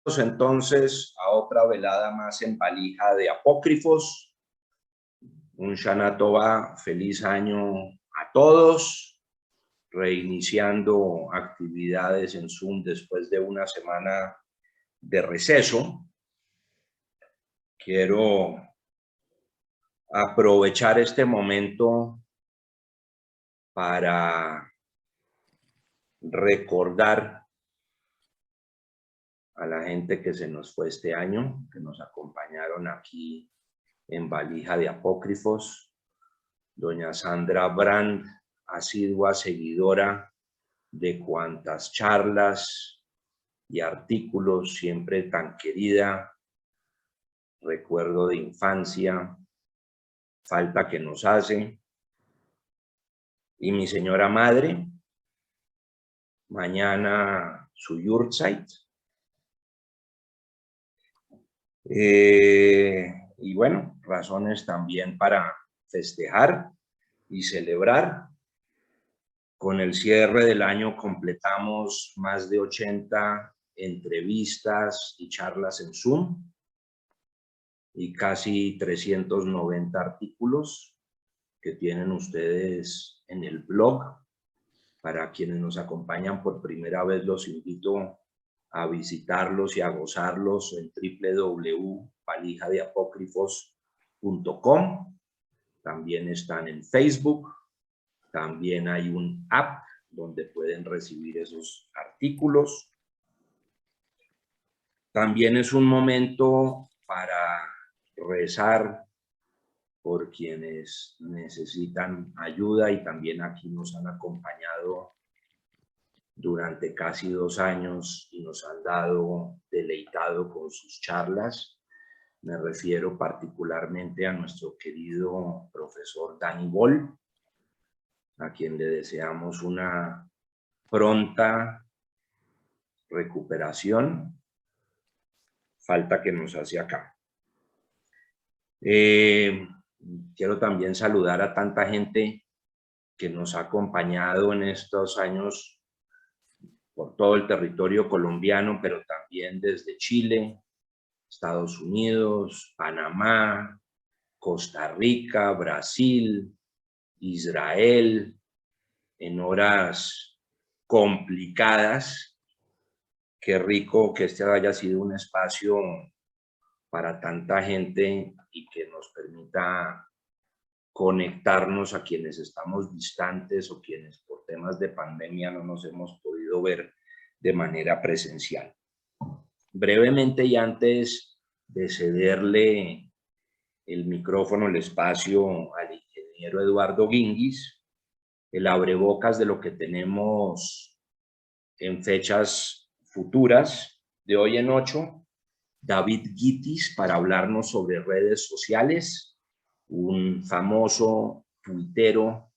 Entonces a otra velada más en Valija de Apócrifos. Un Shana Tova, feliz año a todos, reiniciando actividades en Zoom después de una semana de receso. Quiero aprovechar este momento para recordar a la gente que se nos fue este año, que nos acompañaron aquí en Valija de Apócrifos. Doña Sandra Brand, asidua seguidora de cuantas charlas y artículos, siempre tan querida, recuerdo de infancia, falta que nos hace. Y mi señora madre, mañana su yurtzeit. Y bueno, razones también para festejar y celebrar. Con el cierre del año completamos más de 80 entrevistas y charlas en Zoom y casi 390 artículos que tienen ustedes en el blog. Para quienes nos acompañan por primera vez, los invito a visitarlos y a gozarlos en www.valijadeapócrifos.com. También están en Facebook. También hay un app donde pueden recibir esos artículos. También es un momento para rezar por quienes necesitan ayuda y también aquí nos han acompañado durante casi 2 años y nos han deleitado con sus charlas. Me refiero particularmente a nuestro querido profesor Dani Boll, a quien le deseamos una pronta recuperación. Falta que nos hace acá. Quiero también saludar a tanta gente que nos ha acompañado en estos años por todo el territorio colombiano, pero también desde Chile, Estados Unidos, Panamá, Costa Rica, Brasil, Israel, en horas complicadas. Qué rico que este haya sido un espacio para tanta gente y que nos permita conectarnos a quienes estamos distantes o quienes por temas de pandemia no nos hemos podido ver de manera presencial. Brevemente, y antes de cederle el micrófono, el espacio al ingeniero Eduardo Guinguis, el abrebocas de lo que tenemos en fechas futuras, de hoy en 8, David Guitis, para hablarnos sobre redes sociales, un famoso tuitero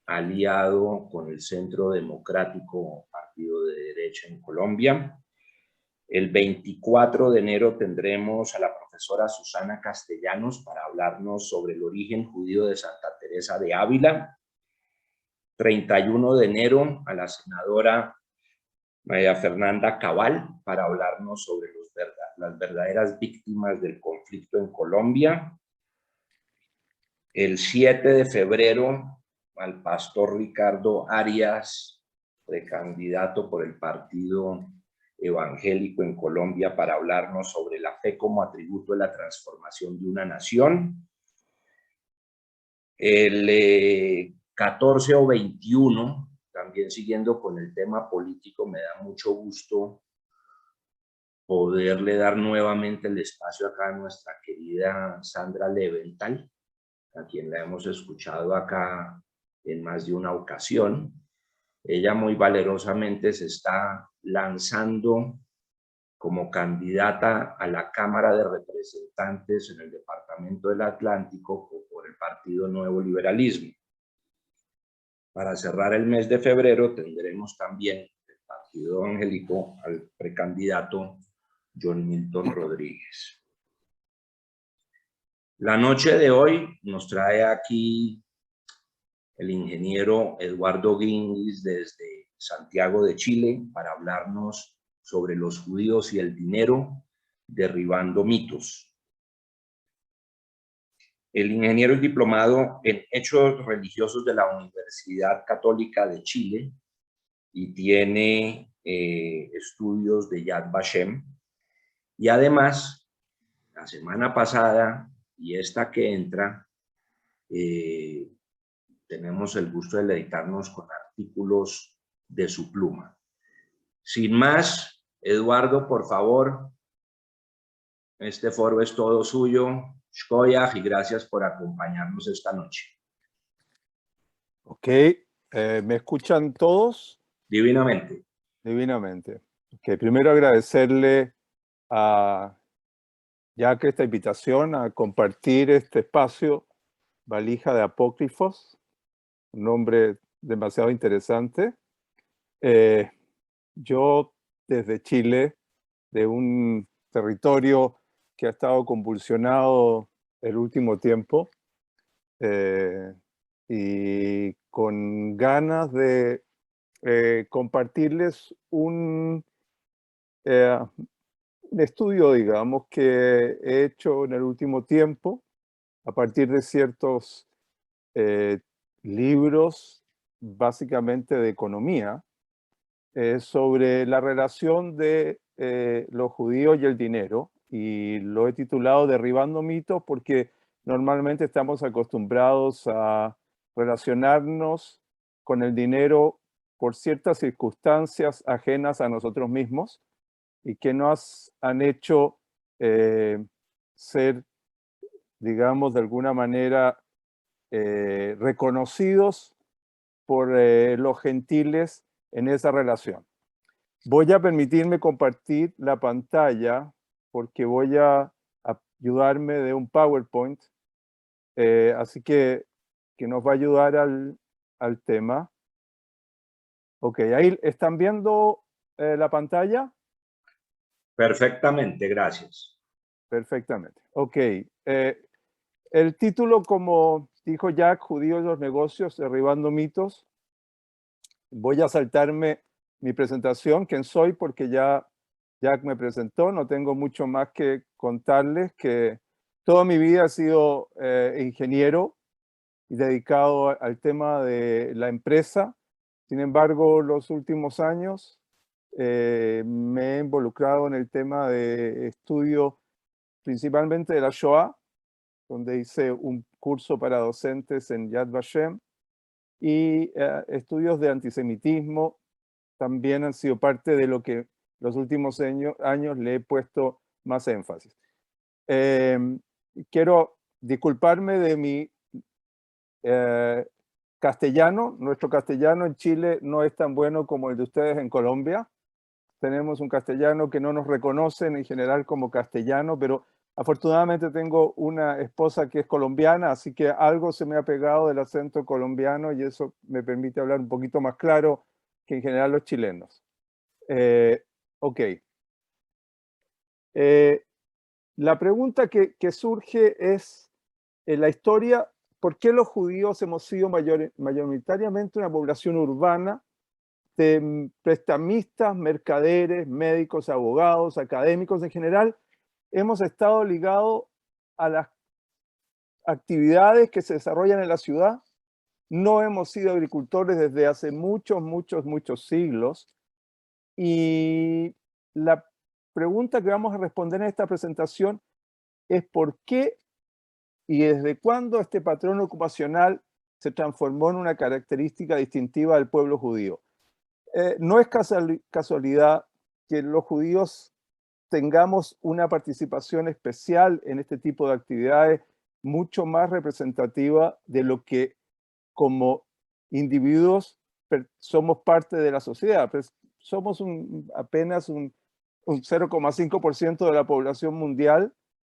aliado con el Centro Democrático, partido de derecha en Colombia. El 24 de enero tendremos a la profesora Susana Castellanos para hablarnos sobre el origen judío de Santa Teresa de Ávila. 31 de enero a la senadora María Fernanda Cabal para hablarnos sobre las verdaderas víctimas del conflicto en Colombia. El 7 de febrero al pastor Ricardo Arias, precandidato por el Partido Evangélico en Colombia, para hablarnos sobre la fe como atributo de la transformación de una nación. El 14 o 21, también siguiendo con el tema político, me da mucho gusto poderle dar nuevamente el espacio acá a nuestra querida Sandra Leventhal, a quien la hemos escuchado acá en más de una ocasión. Ella muy valerosamente se está lanzando como candidata a la Cámara de Representantes en el Departamento del Atlántico por el Partido Nuevo Liberalismo. Para cerrar el mes de febrero tendremos también el Partido Evangélico al precandidato John Milton Rodríguez. La noche de hoy nos trae aquí el ingeniero Eduardo Guinguis desde Santiago de Chile para hablarnos sobre los judíos y el dinero, derribando mitos. El ingeniero es diplomado en Hechos Religiosos de la Universidad Católica de Chile y tiene estudios de Yad Vashem. Y además, la semana pasada y esta que entra, tenemos el gusto de deleitarnos con artículos de su pluma. Sin más, Eduardo, por favor, este foro es todo suyo. Shkoyach, y gracias por acompañarnos esta noche. Ok, ¿me escuchan todos? Divinamente. Divinamente. Ok, primero agradecerle a Jack esta invitación a compartir este espacio, Valija de Apócrifos, un nombre demasiado interesante. Yo desde Chile, de un territorio que ha estado convulsionado el último tiempo, y con ganas de compartirles un estudio, digamos, que he hecho en el último tiempo a partir de ciertos libros, básicamente de economía, sobre la relación de los judíos y el dinero, y lo he titulado Derribando mitos porque normalmente estamos acostumbrados a relacionarnos con el dinero por ciertas circunstancias ajenas a nosotros mismos y que nos han hecho ser, digamos, de alguna manera reconocidos por los gentiles en esa relación. Voy a permitirme compartir la pantalla porque voy a ayudarme de un PowerPoint, así que nos va a ayudar al tema. Ok, ahí están viendo la pantalla. Perfectamente, gracias. Perfectamente. Ok, el título, como dijo Jack, Judíos y los negocios, derribando mitos. Voy a saltarme mi presentación, quién soy, porque ya Jack me presentó. No tengo mucho más que contarles, que toda mi vida he sido ingeniero y dedicado al tema de la empresa. Sin embargo, los últimos años me he involucrado en el tema de estudio principalmente de la Shoah, donde hice un curso para docentes en Yad Vashem, y estudios de antisemitismo también han sido parte de lo que los últimos años le he puesto más énfasis. Quiero disculparme de mi castellano. Nuestro castellano en Chile no es tan bueno como el de ustedes en Colombia. Tenemos un castellano que no nos reconocen en general como castellano, pero afortunadamente tengo una esposa que es colombiana, así que algo se me ha pegado del acento colombiano y eso me permite hablar un poquito más claro que en general los chilenos. Ok. La pregunta que surge es, en la historia, ¿por qué los judíos hemos sido mayoritariamente una población urbana de prestamistas, mercaderes, médicos, abogados, académicos en general? Hemos estado ligados a las actividades que se desarrollan en la ciudad. No hemos sido agricultores desde hace muchos siglos. Y la pregunta que vamos a responder en esta presentación es por qué y desde cuándo este patrón ocupacional se transformó en una característica distintiva del pueblo judío. No es casualidad que los judíos tengamos una participación especial en este tipo de actividades mucho más representativa de lo que como individuos somos parte de la sociedad. Pues somos apenas un 0,5% de la población mundial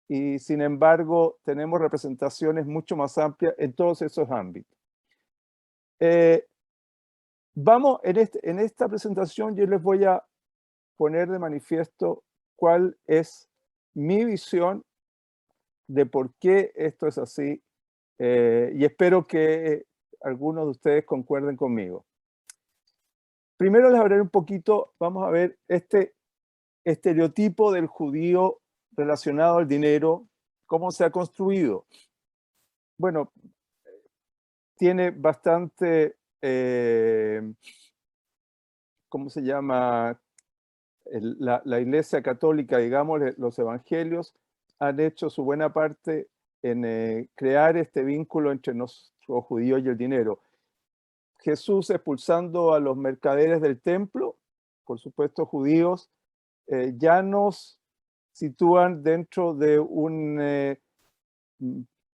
y sin embargo tenemos representaciones mucho más amplias en todos esos ámbitos. Vamos, en esta presentación yo les voy a poner de manifiesto cuál es mi visión de por qué esto es así, y espero que algunos de ustedes concuerden conmigo. Primero les hablaré un poquito, vamos a ver este estereotipo del judío relacionado al dinero, ¿cómo se ha construido? Bueno, tiene bastante, ¿cómo se llama? La Iglesia Católica, digamos, los evangelios, han hecho su buena parte en crear este vínculo entre los judíos y el dinero. Jesús expulsando a los mercaderes del templo, por supuesto judíos, ya nos sitúan dentro de un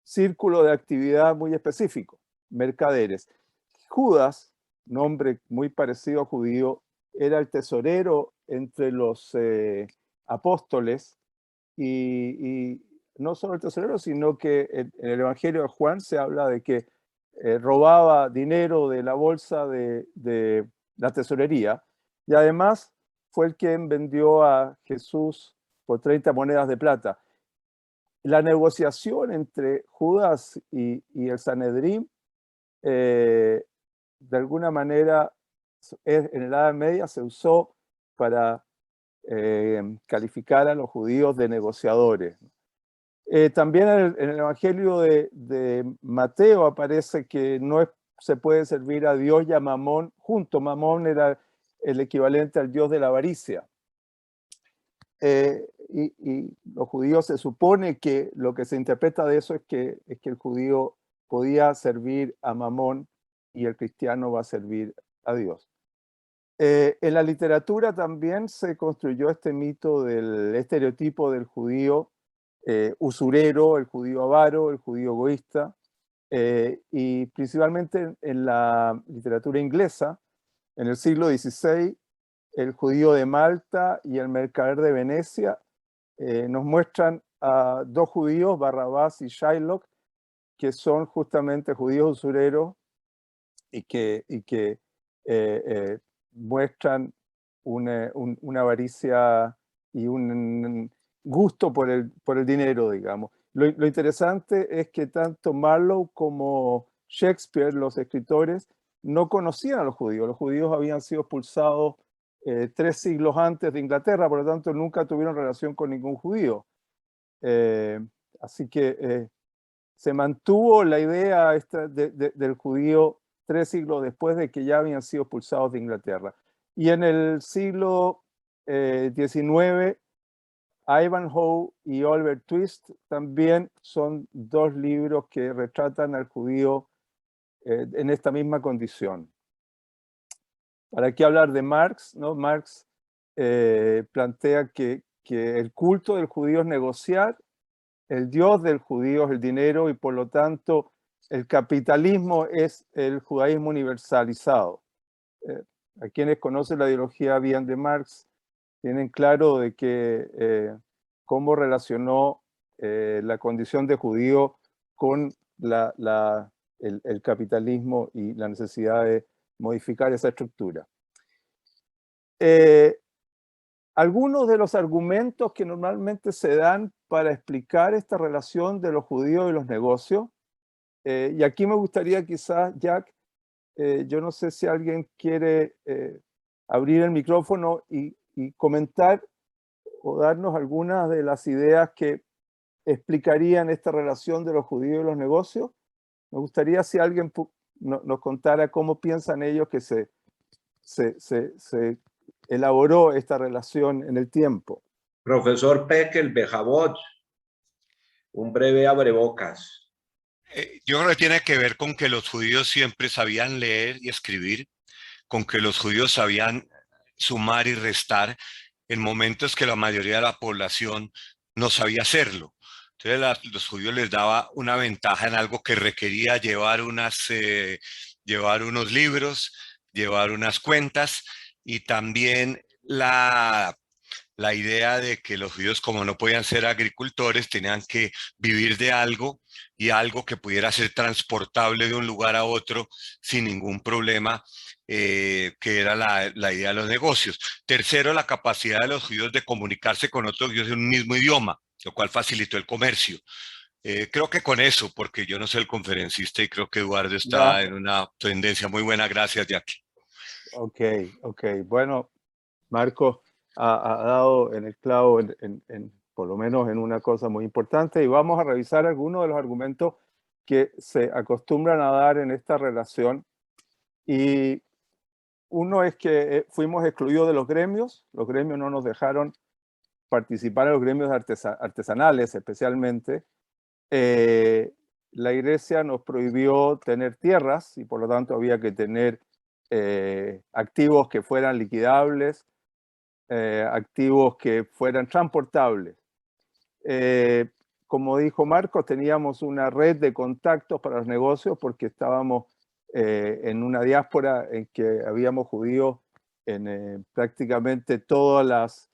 círculo de actividad muy específico, mercaderes. Judas, nombre muy parecido a judío, era el tesorero entre los apóstoles y no solo el tesorero, sino que en el Evangelio de Juan se habla de que robaba dinero de la bolsa de la tesorería y además fue el quien vendió a Jesús por 30 monedas de plata. La negociación entre Judas y el Sanedrín, de alguna manera, en la Edad Media se usó para calificar a los judíos de negociadores. También en el Evangelio de Mateo aparece que no se puede servir a Dios y a Mamón juntos. Mamón era el equivalente al dios de la avaricia. Y los judíos, se supone que lo que se interpreta de eso es que el judío podía servir a Mamón y el cristiano va a servir a Dios. En la literatura también se construyó este mito del estereotipo del judío usurero, el judío avaro, el judío egoísta, y principalmente en la literatura inglesa, en el siglo XVI, el judío de Malta y el mercader de Venecia nos muestran a dos judíos, Barrabás y Shylock, que son justamente judíos usureros y que muestran una avaricia y un gusto por el dinero, digamos. Lo interesante es que tanto Marlowe como Shakespeare, los escritores, no conocían a los judíos. Los judíos habían sido expulsados 3 siglos antes de Inglaterra, por lo tanto nunca tuvieron relación con ningún judío. Así que se mantuvo la idea esta del judío 3 siglos después de que ya habían sido expulsados de Inglaterra. Y en el siglo XIX, Ivanhoe y Oliver Twist también son 2 libros que retratan al judío en esta misma condición. ¿Para qué hablar de Marx? ¿No? Marx plantea que el culto del judío es negociar, el Dios del judío es el dinero y por lo tanto el capitalismo es el judaísmo universalizado. A quienes conocen la ideología bien de Marx tienen claro de que cómo relacionó la condición de judío con el capitalismo y la necesidad de modificar esa estructura. Algunos de los argumentos que normalmente se dan para explicar esta relación de los judíos y los negocios, y aquí me gustaría quizás, Jack, yo no sé si alguien quiere abrir el micrófono y comentar o darnos algunas de las ideas que explicarían esta relación de los judíos y los negocios. Me gustaría si alguien nos contara cómo piensan ellos que se elaboró esta relación en el tiempo. Profesor Pekel Bejabot, un breve abrebocas. Yo creo que tiene que ver con que los judíos siempre sabían leer y escribir, con que los judíos sabían sumar y restar en momentos que la mayoría de la población no sabía hacerlo. Entonces los judíos les daba una ventaja en algo que requería llevar unos libros, llevar unas cuentas y también la idea de que los judíos, como no podían ser agricultores, tenían que vivir de algo y algo que pudiera ser transportable de un lugar a otro sin ningún problema, que era la idea de los negocios. Tercero, la capacidad de los judíos de comunicarse con otros judíos en un mismo idioma, lo cual facilitó el comercio. Creo que con eso, porque yo no soy el conferencista y creo que Eduardo está en una tendencia muy buena. Gracias, Jackie. Ok. Bueno, Marco, ha dado en el clavo por lo menos en una cosa muy importante, y vamos a revisar algunos de los argumentos que se acostumbran a dar en esta relación. Y uno es que fuimos excluidos de los gremios no nos dejaron participar en los gremios artesanales especialmente. La Iglesia nos prohibió tener tierras y por lo tanto había que tener activos que fueran liquidables, activos que fueran transportables. Como dijo Marcos, teníamos una red de contactos para los negocios porque estábamos en una diáspora en que habíamos judíos en prácticamente todas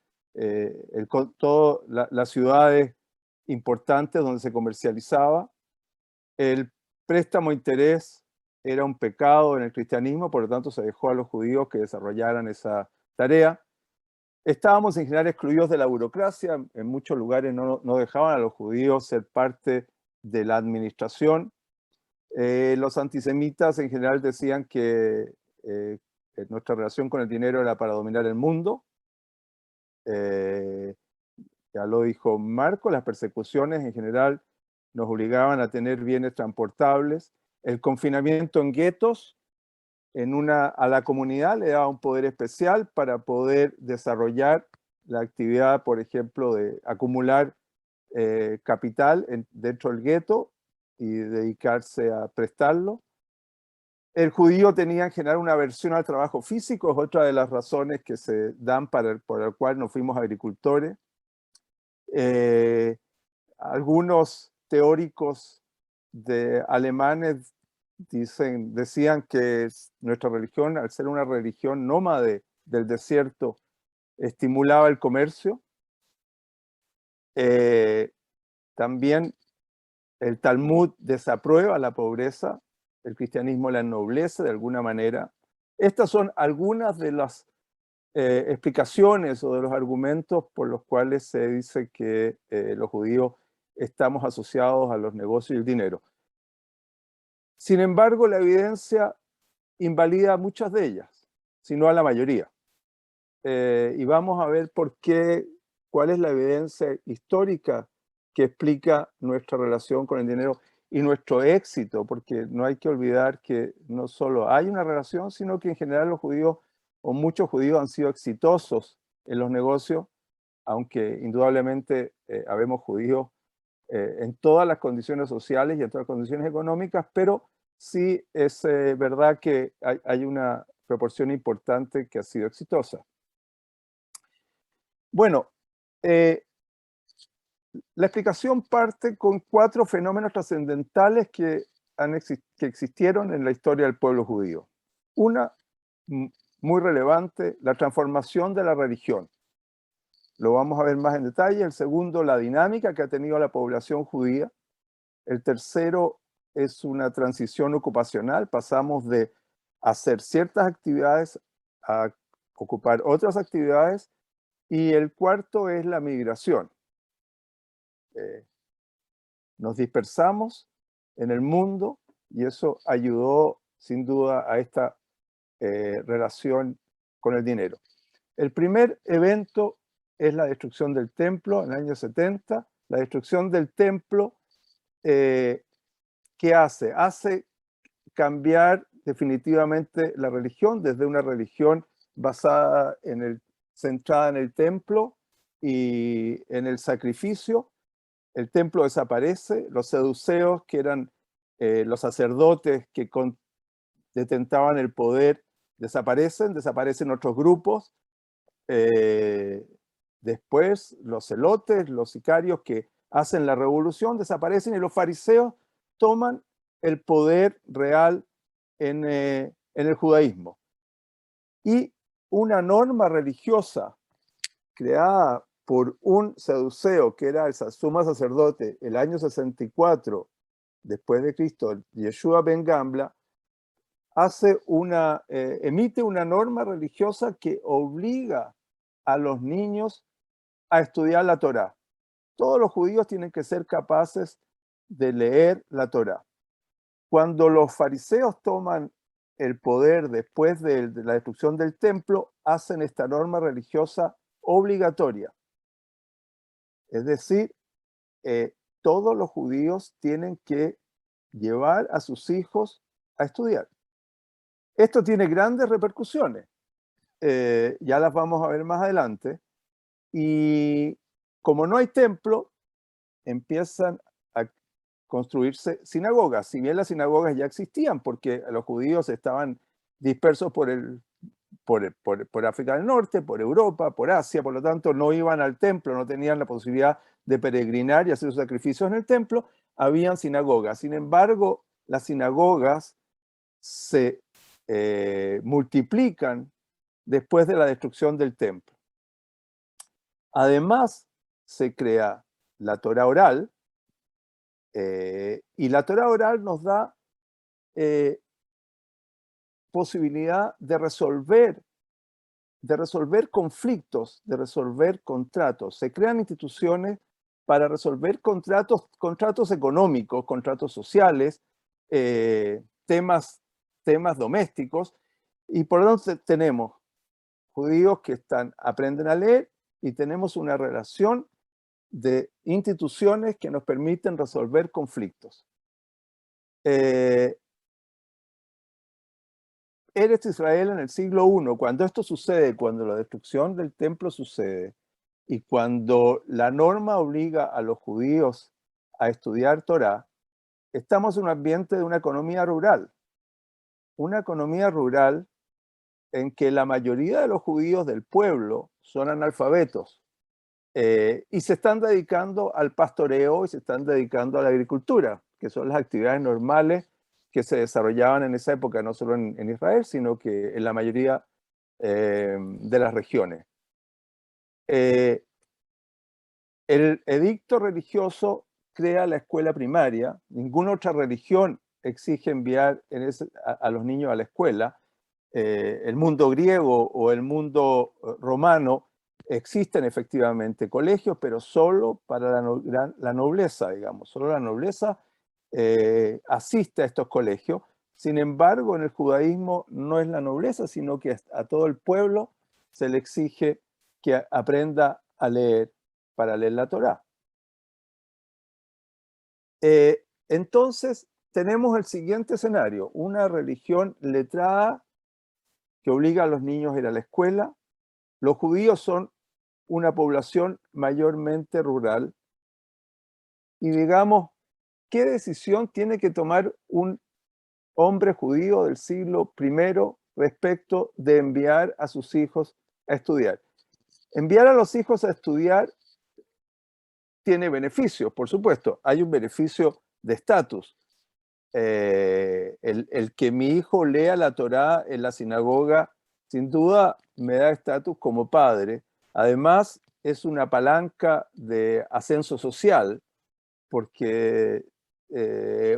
las ciudades importantes donde se comercializaba. El préstamo a interés era un pecado en el cristianismo, por lo tanto se dejó a los judíos que desarrollaran esa tarea. Estábamos en general excluidos de la burocracia, en muchos lugares no dejaban a los judíos ser parte de la administración. Los antisemitas en general decían que nuestra relación con el dinero era para dominar el mundo. Ya lo dijo Marco, las persecuciones en general nos obligaban a tener bienes transportables. El confinamiento en guetos a la comunidad le daba un poder especial para poder desarrollar la actividad, por ejemplo, de acumular capital dentro del gueto y dedicarse a prestarlo. El judío tenía en general una aversión al trabajo físico, es otra de las razones que se dan por el cual nos fuimos agricultores. Algunos teóricos alemanes decían que nuestra religión, al ser una religión nómade del desierto, estimulaba el comercio. También el Talmud desaprueba la pobreza, el cristianismo la ennoblece de alguna manera. Estas son algunas de las explicaciones o de los argumentos por los cuales se dice que los judíos estamos asociados a los negocios y el dinero. Sin embargo, la evidencia invalida muchas de ellas, si no a la mayoría. Y vamos a ver cuál es la evidencia histórica que explica nuestra relación con el dinero y nuestro éxito, porque no hay que olvidar que no solo hay una relación, sino que en general los judíos o muchos judíos han sido exitosos en los negocios, aunque indudablemente habemos judíos en todas las condiciones sociales y en todas las condiciones económicas, pero sí es verdad que hay una proporción importante que ha sido exitosa. Bueno, la explicación parte con 4 fenómenos trascendentales que existieron en la historia del pueblo judío. Una, muy relevante, la transformación de la religión. Lo vamos a ver más en detalle. El segundo, la dinámica que ha tenido la población judía. El tercero es una transición ocupacional. Pasamos de hacer ciertas actividades a ocupar otras actividades. Y el cuarto es la migración. Nos dispersamos en el mundo y eso ayudó sin duda a esta relación con el dinero. El primer evento es la destrucción del templo en el año 70. La destrucción del templo, ¿qué hace? Hace cambiar definitivamente la religión desde una religión centrada en el templo y en el sacrificio. El templo desaparece, los saduceos, que eran los sacerdotes que detentaban el poder, desaparecen otros grupos. Después los celotes, los sicarios que hacen la revolución desaparecen y los fariseos toman el poder real en el judaísmo. Y una norma religiosa creada por un saduceo que era el sumo sacerdote el año 64 después de Cristo, Yeshua ben Gambla, emite una norma religiosa que obliga a los niños a estudiar la Torá. Todos los judíos tienen que ser capaces de leer la Torá. Cuando los fariseos toman el poder después de la destrucción del templo, hacen esta norma religiosa obligatoria. Es decir, todos los judíos tienen que llevar a sus hijos a estudiar. Esto tiene grandes repercusiones. Ya las vamos a ver más adelante. Y como no hay templo, empiezan a construirse sinagogas. Si bien las sinagogas ya existían, porque los judíos estaban dispersos por África del Norte, por Europa, por Asia, por lo tanto no iban al templo, no tenían la posibilidad de peregrinar y hacer sus sacrificios en el templo, habían sinagogas. Sin embargo, las sinagogas se multiplican después de la destrucción del templo. Además, se crea la Torá oral, y la Torá oral nos da posibilidad de resolver conflictos, de resolver contratos. Se crean instituciones para resolver contratos económicos, contratos sociales, temas domésticos, y por lo tanto tenemos judíos que aprenden a leer y tenemos una relación de instituciones que nos permiten resolver conflictos. Eretz Israel en el siglo I, cuando esto sucede, cuando la destrucción del templo sucede y cuando la norma obliga a los judíos a estudiar Torá, estamos en un ambiente de una economía rural en que la mayoría de los judíos del pueblo son analfabetos y se están dedicando al pastoreo y se están dedicando a la agricultura, que son las actividades normales que se desarrollaban en esa época, no solo en Israel, sino que en la mayoría de las regiones. El edicto religioso crea la escuela primaria. Ninguna otra religión exige enviar a los niños a la escuela. El mundo griego o el mundo romano existen efectivamente colegios, pero solo para la nobleza, digamos. Solo la nobleza asiste a estos colegios. Sin embargo, en el judaísmo no es la nobleza, sino que a todo el pueblo se le exige que aprenda a leer para leer la Torá. Entonces, tenemos el siguiente escenario: una religión letrada que obliga a los niños a ir a la escuela. Los judíos son una población mayormente rural. Y digamos, ¿qué decisión tiene que tomar un hombre judío del siglo I respecto de enviar a sus hijos a estudiar? Enviar a los hijos a estudiar tiene beneficios, por supuesto. Hay un beneficio de estatus. El que mi hijo lea la Torá en la sinagoga, sin duda me da estatus como padre. Además, es una palanca de ascenso social, porque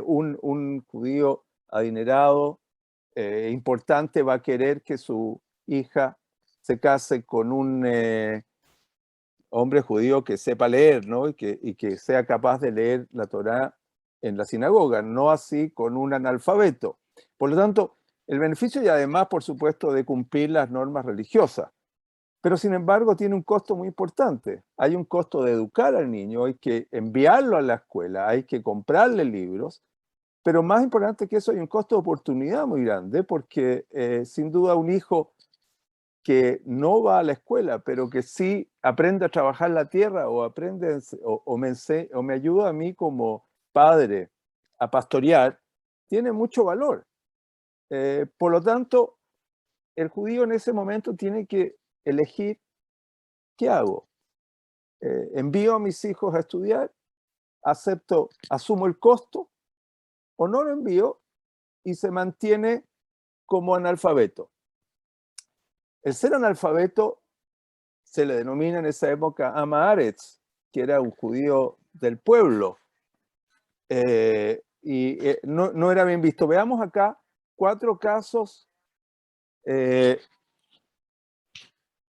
un judío adinerado, importante, va a querer que su hija se case con un hombre judío que sepa leer, ¿no? y que sea capaz de leer la Torá en la sinagoga, no así con un analfabeto. Por lo tanto, el beneficio y además, por supuesto, de cumplir las normas religiosas. Pero sin embargo tiene un costo muy importante. Hay un costo de educar al niño, hay que enviarlo a la escuela, hay que comprarle libros, pero más importante que eso hay un costo de oportunidad muy grande, porque sin duda un hijo que no va a la escuela, pero que sí aprende a trabajar la tierra o aprende o me ayuda a mí como padre a pastorear, tiene mucho valor. Por lo tanto, el judío en ese momento tiene que elegir: ¿qué hago? ¿Envío a mis hijos a estudiar? ¿Asumo el costo? ¿O no lo envío y se mantiene como analfabeto? El ser analfabeto se le denomina en esa época Am Haaretz, que era un judío del pueblo, no era bien visto. Veamos acá 4 casos.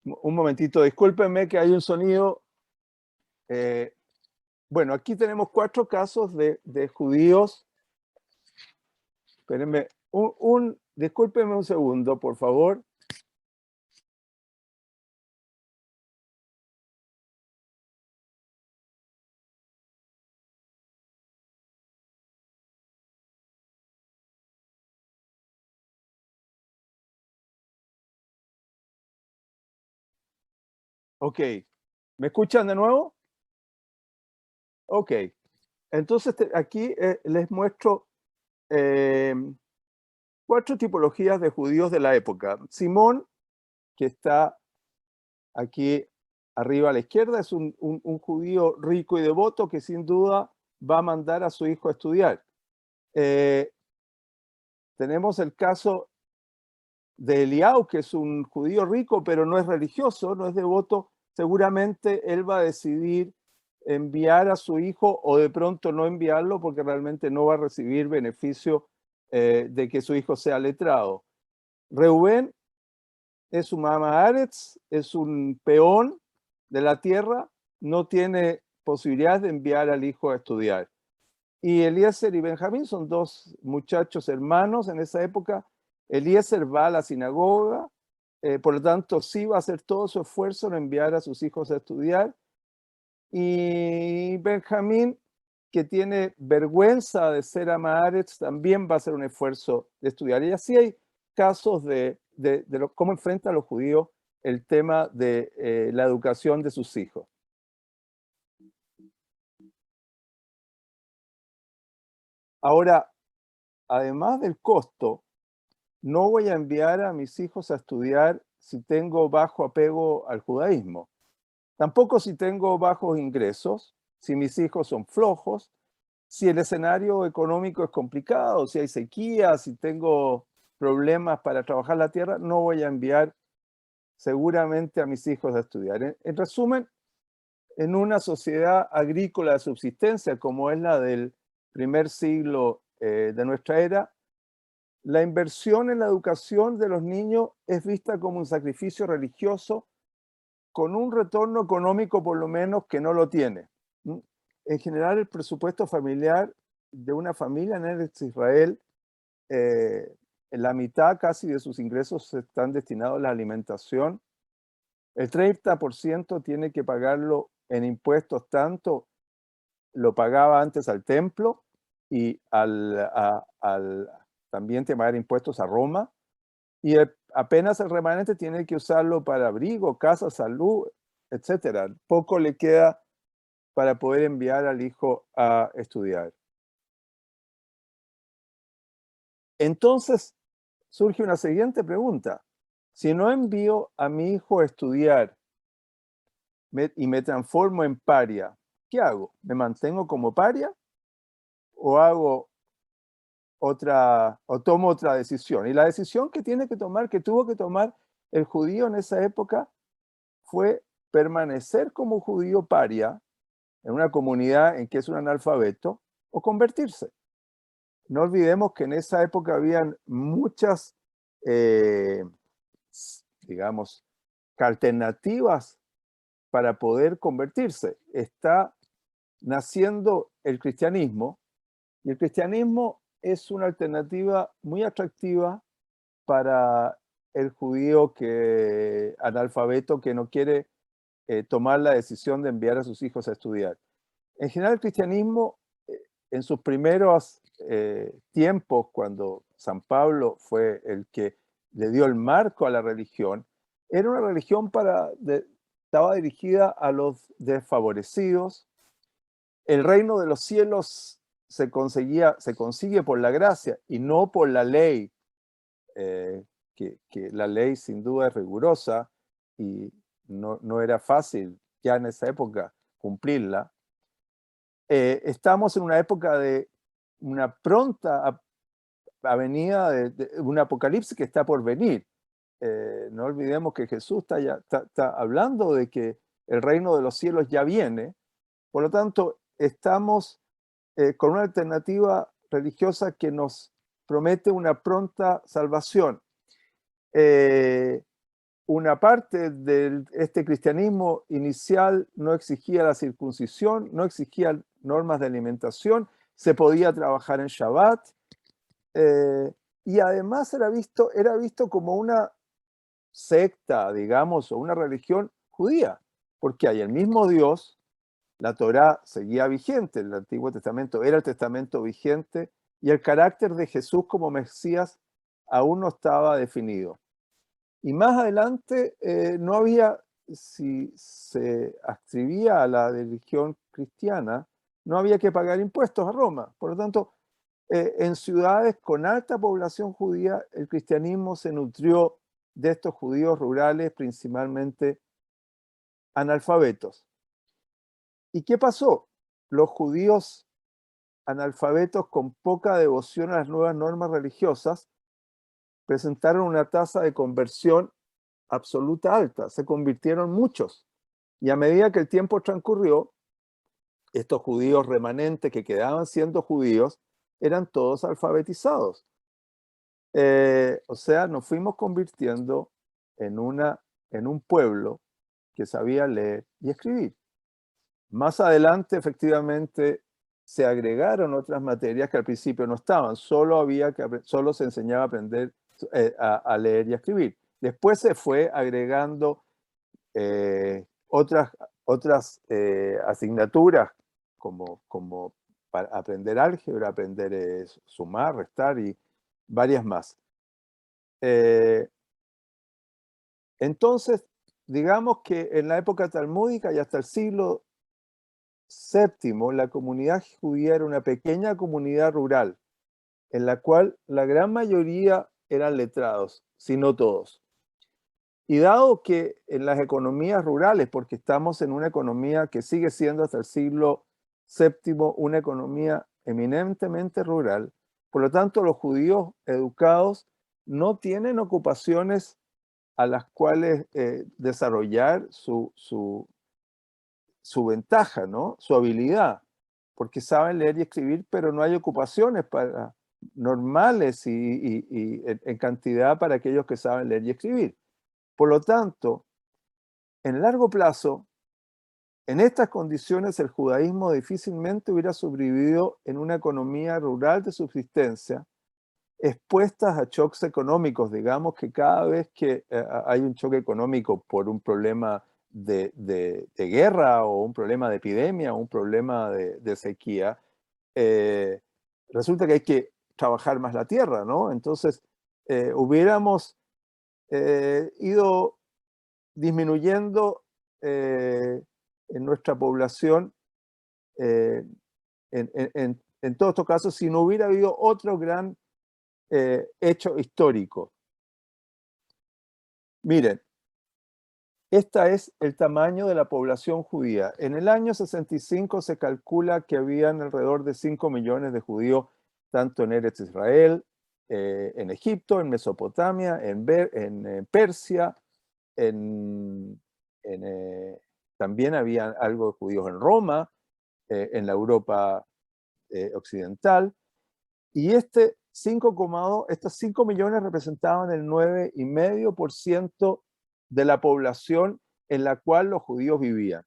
Un momentito, discúlpenme que hay un sonido. Bueno, aquí tenemos 4 casos de judíos. Espérenme, discúlpenme un segundo, por favor. Ok. ¿Me escuchan de nuevo? Ok. Entonces aquí les muestro 4 tipologías de judíos de la época. Simón, que está aquí arriba a la izquierda, es un judío rico y devoto que sin duda va a mandar a su hijo a estudiar. Tenemos el caso de Eliau, que es un judío rico, pero no es religioso, no es devoto. Seguramente él va a decidir enviar a su hijo o de pronto no enviarlo porque realmente no va a recibir beneficio de que su hijo sea letrado. Reubén es un Mamaharetz, es un peón de la tierra, no tiene posibilidad de enviar al hijo a estudiar. Y Eliezer y Benjamín son 2 muchachos hermanos en esa época. Eliezer va a la sinagoga, por lo tanto sí va a hacer todo su esfuerzo en enviar a sus hijos a estudiar. Y Benjamín, que tiene vergüenza de ser Amaharetz, también va a hacer un esfuerzo de estudiar. Y así hay casos de cómo enfrentan los judíos el tema de la educación de sus hijos. Ahora, además del costo, no voy a enviar a mis hijos a estudiar si tengo bajo apego al judaísmo. Tampoco si tengo bajos ingresos, si mis hijos son flojos, si el escenario económico es complicado, si hay sequía, si tengo problemas para trabajar la tierra, no voy a enviar seguramente a mis hijos a estudiar. En resumen, en una sociedad agrícola de subsistencia como es la del primer siglo de nuestra era, la inversión en la educación de los niños es vista como un sacrificio religioso con un retorno económico por lo menos que no lo tiene. En general, el presupuesto familiar de una familia en Eretz Israel, la mitad casi de sus ingresos están destinados a la alimentación. El 30% tiene que pagarlo en impuestos, tanto lo pagaba antes al templo y también te pagar impuestos a Roma, y apenas el remanente tiene que usarlo para abrigo, casa, salud, etcétera. Poco le queda para poder enviar al hijo a estudiar. Entonces surge una siguiente pregunta. Si no envío a mi hijo a estudiar y me transformo en paria, ¿qué hago? ¿Me mantengo como paria o hago o tomo otra decisión? Y la decisión que tuvo que tomar el judío en esa época fue permanecer como judío paria en una comunidad en que es un analfabeto o convertirse. No olvidemos que en esa época habían muchas, digamos, alternativas para poder convertirse. Está naciendo el cristianismo y el cristianismo es una alternativa muy atractiva para el judío analfabeto que no quiere tomar la decisión de enviar a sus hijos a estudiar. En general, el cristianismo, en sus primeros tiempos, cuando San Pablo fue el que le dio el marco a la religión, era una religión estaba dirigida a los desfavorecidos. El reino de los cielos se consigue por la gracia y no por la ley, que la ley sin duda es rigurosa y no era fácil ya en esa época cumplirla. Estamos en una época de una pronta avenida de un apocalipsis que está por venir. No olvidemos que Jesús está hablando de que el reino de los cielos ya viene. Por lo tanto, estamos con una alternativa religiosa que nos promete una pronta salvación. Una parte de este cristianismo inicial no exigía la circuncisión, no exigía normas de alimentación, se podía trabajar en Shabbat, y además era visto como una secta, digamos, o una religión judía, porque hay el mismo Dios, la Torá seguía vigente, el Antiguo Testamento era el testamento vigente, y el carácter de Jesús como Mesías aún no estaba definido. Y más adelante no había si se adscribía a la religión cristiana, no había que pagar impuestos a Roma. Por lo tanto, en ciudades con alta población judía, el cristianismo se nutrió de estos judíos rurales, principalmente analfabetos. ¿Y qué pasó? Los judíos analfabetos con poca devoción a las nuevas normas religiosas presentaron una tasa de conversión absoluta alta, se convirtieron muchos. Y a medida que el tiempo transcurrió, estos judíos remanentes que quedaban siendo judíos eran todos alfabetizados. O sea, nos fuimos convirtiendo en un pueblo que sabía leer y escribir. Más adelante, efectivamente, se agregaron otras materias que al principio no estaban. Solo se enseñaba a aprender a leer y a escribir. Después se fue agregando otras asignaturas como para aprender álgebra, aprender sumar, restar y varias más. Entonces, digamos que en la época talmúdica y hasta el siglo VII, la comunidad judía era una pequeña comunidad rural, en la cual la gran mayoría eran letrados, si no todos. Y dado que en las economías rurales, porque estamos en una economía que sigue siendo hasta el siglo VII una economía eminentemente rural, por lo tanto los judíos educados no tienen ocupaciones a las cuales desarrollar su ventaja, ¿no? Su habilidad, porque saben leer y escribir, pero no hay ocupaciones normales y en cantidad para aquellos que saben leer y escribir. Por lo tanto, en largo plazo, en estas condiciones el judaísmo difícilmente hubiera sobrevivido en una economía rural de subsistencia, expuestas a choques económicos. Digamos que cada vez que hay un choque económico por un problema de guerra o un problema de epidemia o un problema de sequía, resulta que hay que trabajar más la tierra, ¿no? Entonces, hubiéramos ido disminuyendo en nuestra población en todos estos casos si no hubiera habido otro gran hecho histórico. Miren, este es el tamaño de la población judía. En el año 65 se calcula que habían alrededor de 5 millones de judíos, tanto en Eretz Israel, en Egipto, en Mesopotamia, en Persia, también había algo de judíos en Roma, en la Europa occidental, y estos 5 millones representaban el 9,5% de la población en la cual los judíos vivían.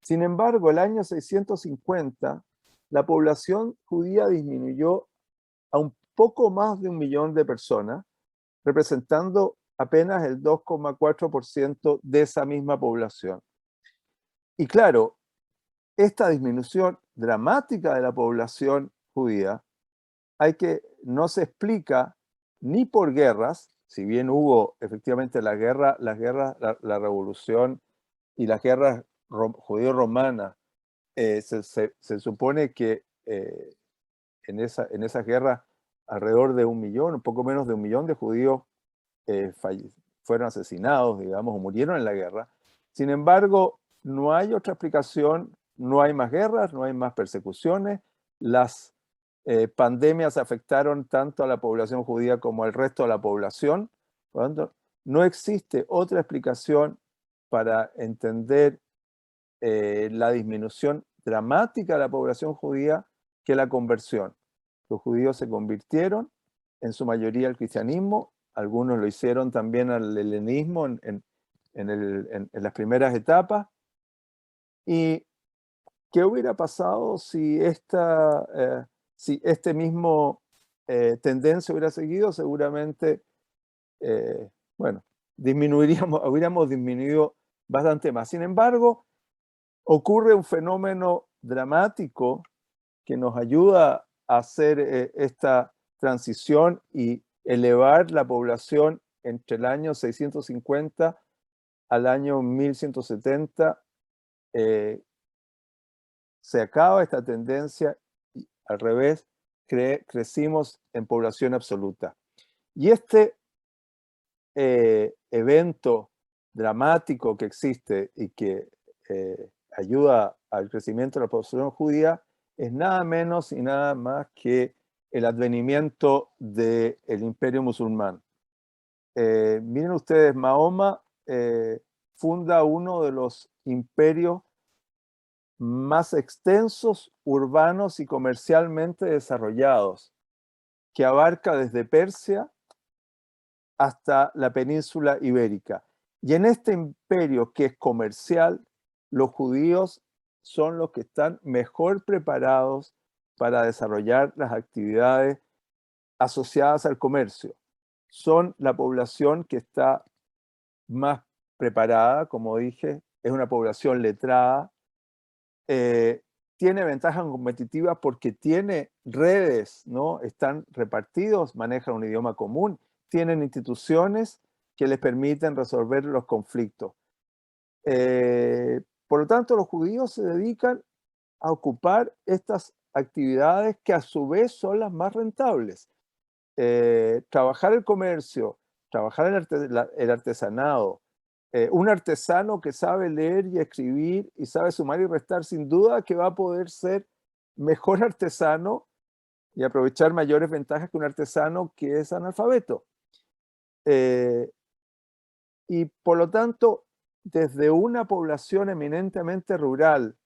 Sin embargo, el año 650, la población judía disminuyó a un poco más de 1 millón de personas, representando apenas el 2,4% de esa misma población. Y claro, esta disminución dramática de la población judía no se explica ni por guerras, si bien hubo efectivamente la revolución y las guerras judío-romanas, se supone que en esas guerras alrededor de 1 millón, un poco menos de 1 millón de judíos fueron asesinados, digamos, o murieron en la guerra. Sin embargo, no hay otra explicación, no hay más guerras, no hay más persecuciones. Las pandemias afectaron tanto a la población judía como al resto de la población. Por lo tanto, no existe otra explicación para entender la disminución dramática de la población judía que la conversión. Los judíos se convirtieron, en su mayoría al cristianismo, algunos lo hicieron también al helenismo en las primeras etapas. ¿Y qué hubiera pasado si este mismo tendencia hubiera seguido? Seguramente, hubiéramos disminuido bastante más. Sin embargo, ocurre un fenómeno dramático que nos ayuda a hacer esta transición y elevar la población entre el año 650 al año 1170 se acaba esta tendencia y al revés, crecimos en población absoluta. Y este evento dramático que existe y que ayuda al crecimiento de la población judía es nada menos y nada más que el advenimiento del imperio musulmán. Miren ustedes, Mahoma funda uno de los imperios más extensos, urbanos y comercialmente desarrollados, que abarca desde Persia hasta la península ibérica. Y en este imperio que es comercial, los judíos son los que están mejor preparados para desarrollar las actividades asociadas al comercio. Son la población que está más preparada, como dije, es una población letrada, tiene ventajas competitivas porque tiene redes, ¿no? Están repartidos, manejan un idioma común, tienen instituciones que les permiten resolver los conflictos. Por lo tanto, los judíos se dedican a ocupar estas actividades que a su vez son las más rentables. Trabajar el comercio, trabajar el artesanado, un artesano que sabe leer y escribir y sabe sumar y restar, sin duda que va a poder ser mejor artesano y aprovechar mayores ventajas que un artesano que es analfabeto. Y por lo tanto, desde una población eminentemente rural,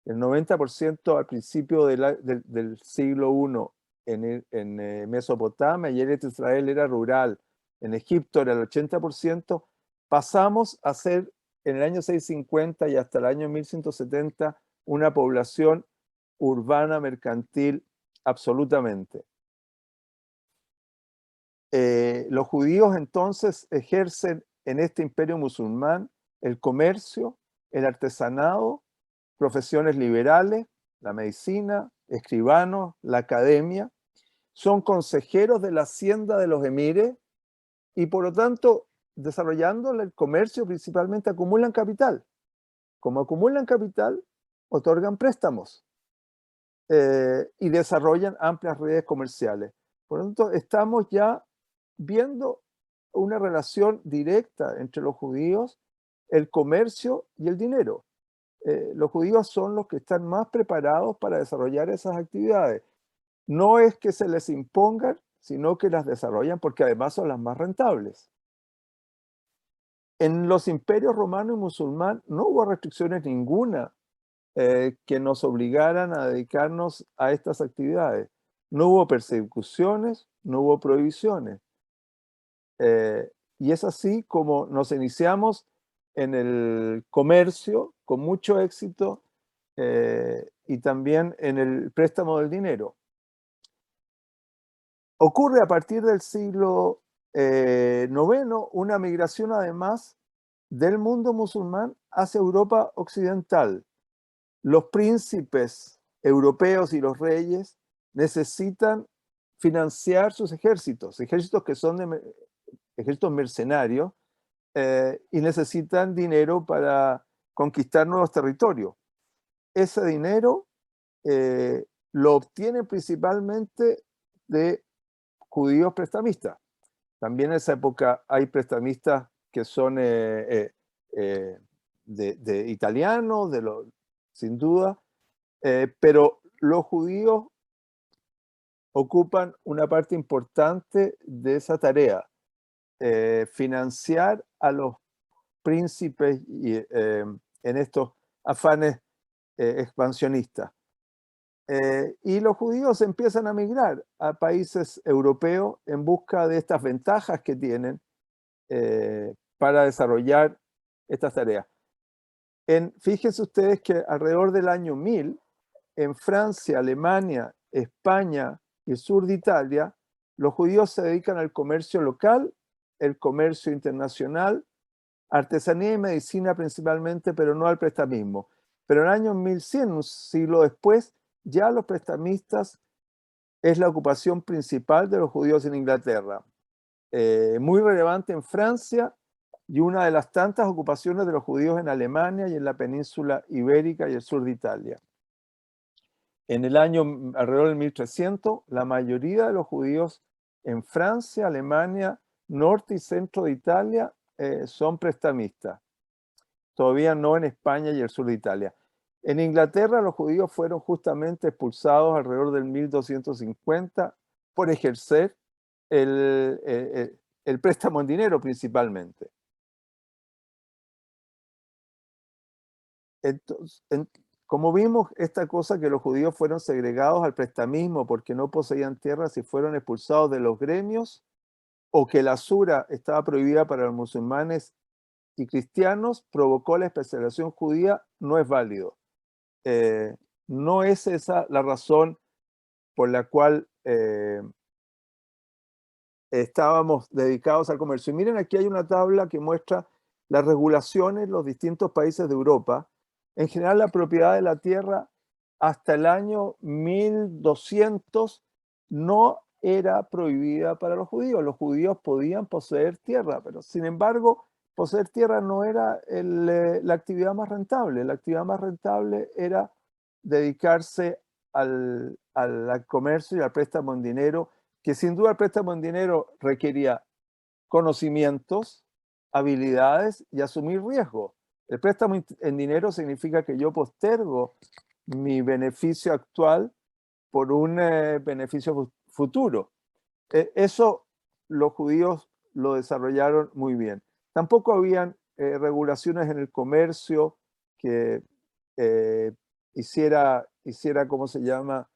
el 90% al principio del siglo I en Mesopotamia y Eretz Israel era rural, en Egipto era el 80%, pasamos a ser en el año 650 y hasta el año 1170 una población urbana mercantil absolutamente. Los judíos entonces ejercen en este imperio musulmán el comercio, el artesanado, profesiones liberales, la medicina, escribanos, la academia, son consejeros de la hacienda de los emires y por lo tanto, desarrollando el comercio principalmente acumulan capital. Como acumulan capital, otorgan préstamos y desarrollan amplias redes comerciales. Por lo tanto, estamos ya viendo una relación directa entre los judíos, el comercio y el dinero. Los judíos son los que están más preparados para desarrollar esas actividades. No es que se les impongan, sino que las desarrollan porque además son las más rentables. En los imperios romano y musulmán no hubo restricciones ninguna que nos obligaran a dedicarnos a estas actividades. No hubo persecuciones, no hubo prohibiciones. Y es así como nos iniciamos en el comercio con mucho éxito y también en el préstamo del dinero. Ocurre a partir del siglo IX una migración además del mundo musulmán hacia Europa occidental. Los príncipes europeos y los reyes necesitan financiar sus ejércitos que son ejércitos mercenarios y necesitan dinero para conquistar nuevos territorios. Ese dinero lo obtienen principalmente de judíos prestamistas. También en esa época hay prestamistas que son de italianos, sin duda, pero los judíos ocupan una parte importante de esa tarea, financiar a los príncipes en estos afanes expansionistas. Y los judíos empiezan a migrar a países europeos en busca de estas ventajas que tienen para desarrollar estas tareas. Fíjense ustedes que alrededor del año 1000, en Francia, Alemania, España y el sur de Italia, los judíos se dedican al comercio local, el comercio internacional, artesanía y medicina principalmente, pero no al prestamismo. Pero en el año 1100, un siglo después, ya los prestamistas es la ocupación principal de los judíos en Inglaterra. Muy relevante en Francia, y una de las tantas ocupaciones de los judíos en Alemania y en la península ibérica y el sur de Italia. En el año alrededor del 1300, la mayoría de los judíos en Francia, Alemania, norte y centro de Italia son prestamistas. Todavía no en España y el sur de Italia. En Inglaterra los judíos fueron justamente expulsados alrededor del 1250 por ejercer el préstamo en dinero principalmente. Entonces, como vimos, esta cosa que los judíos fueron segregados al prestamismo porque no poseían tierras y fueron expulsados de los gremios, o que la sura estaba prohibida para los musulmanes y cristianos, provocó la especialización judía, no es válido. No es esa la razón por la cual estábamos dedicados al comercio. Y miren, aquí hay una tabla que muestra las regulaciones en los distintos países de Europa. En general, la propiedad de la tierra hasta el año 1200 no era prohibida para los judíos. Los judíos podían poseer tierra, pero sin embargo, poseer tierra no era la actividad más rentable. La actividad más rentable era dedicarse al comercio y al préstamo en dinero, que sin duda el préstamo en dinero requería conocimientos, habilidades y asumir riesgo. El préstamo en dinero significa que yo postergo mi beneficio actual por un beneficio futuro. Eso los judíos lo desarrollaron muy bien. Tampoco habían regulaciones en el comercio que hiciera, ¿cómo se llama?,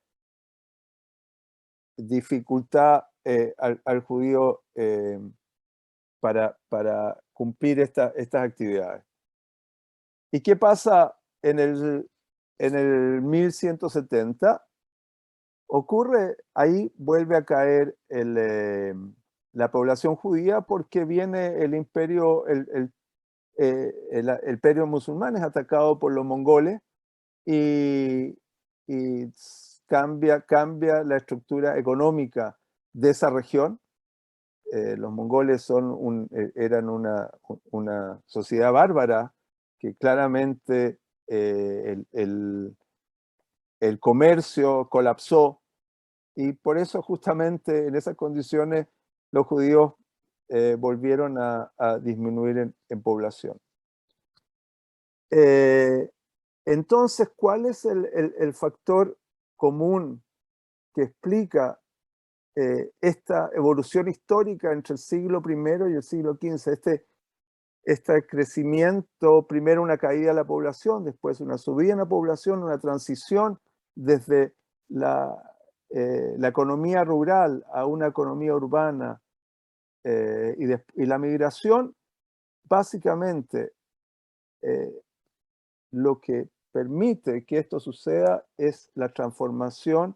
dificultad al judío para cumplir estas actividades. ¿Y qué pasa en el 1170? Ocurre, ahí vuelve a caer la población judía porque viene el imperio, el imperio musulmán es atacado por los mongoles y cambia la estructura económica de esa región. Los mongoles eran una sociedad bárbara que claramente el comercio colapsó, y por eso justamente en esas condiciones los judíos volvieron a disminuir en población. Entonces, ¿cuál es el factor común que explica esta evolución histórica entre el siglo I y el siglo XV? Este crecimiento, primero una caída de la población, después una subida en la población, una transición desde la economía rural a una economía urbana, y la migración, básicamente, lo que permite que esto suceda es la transformación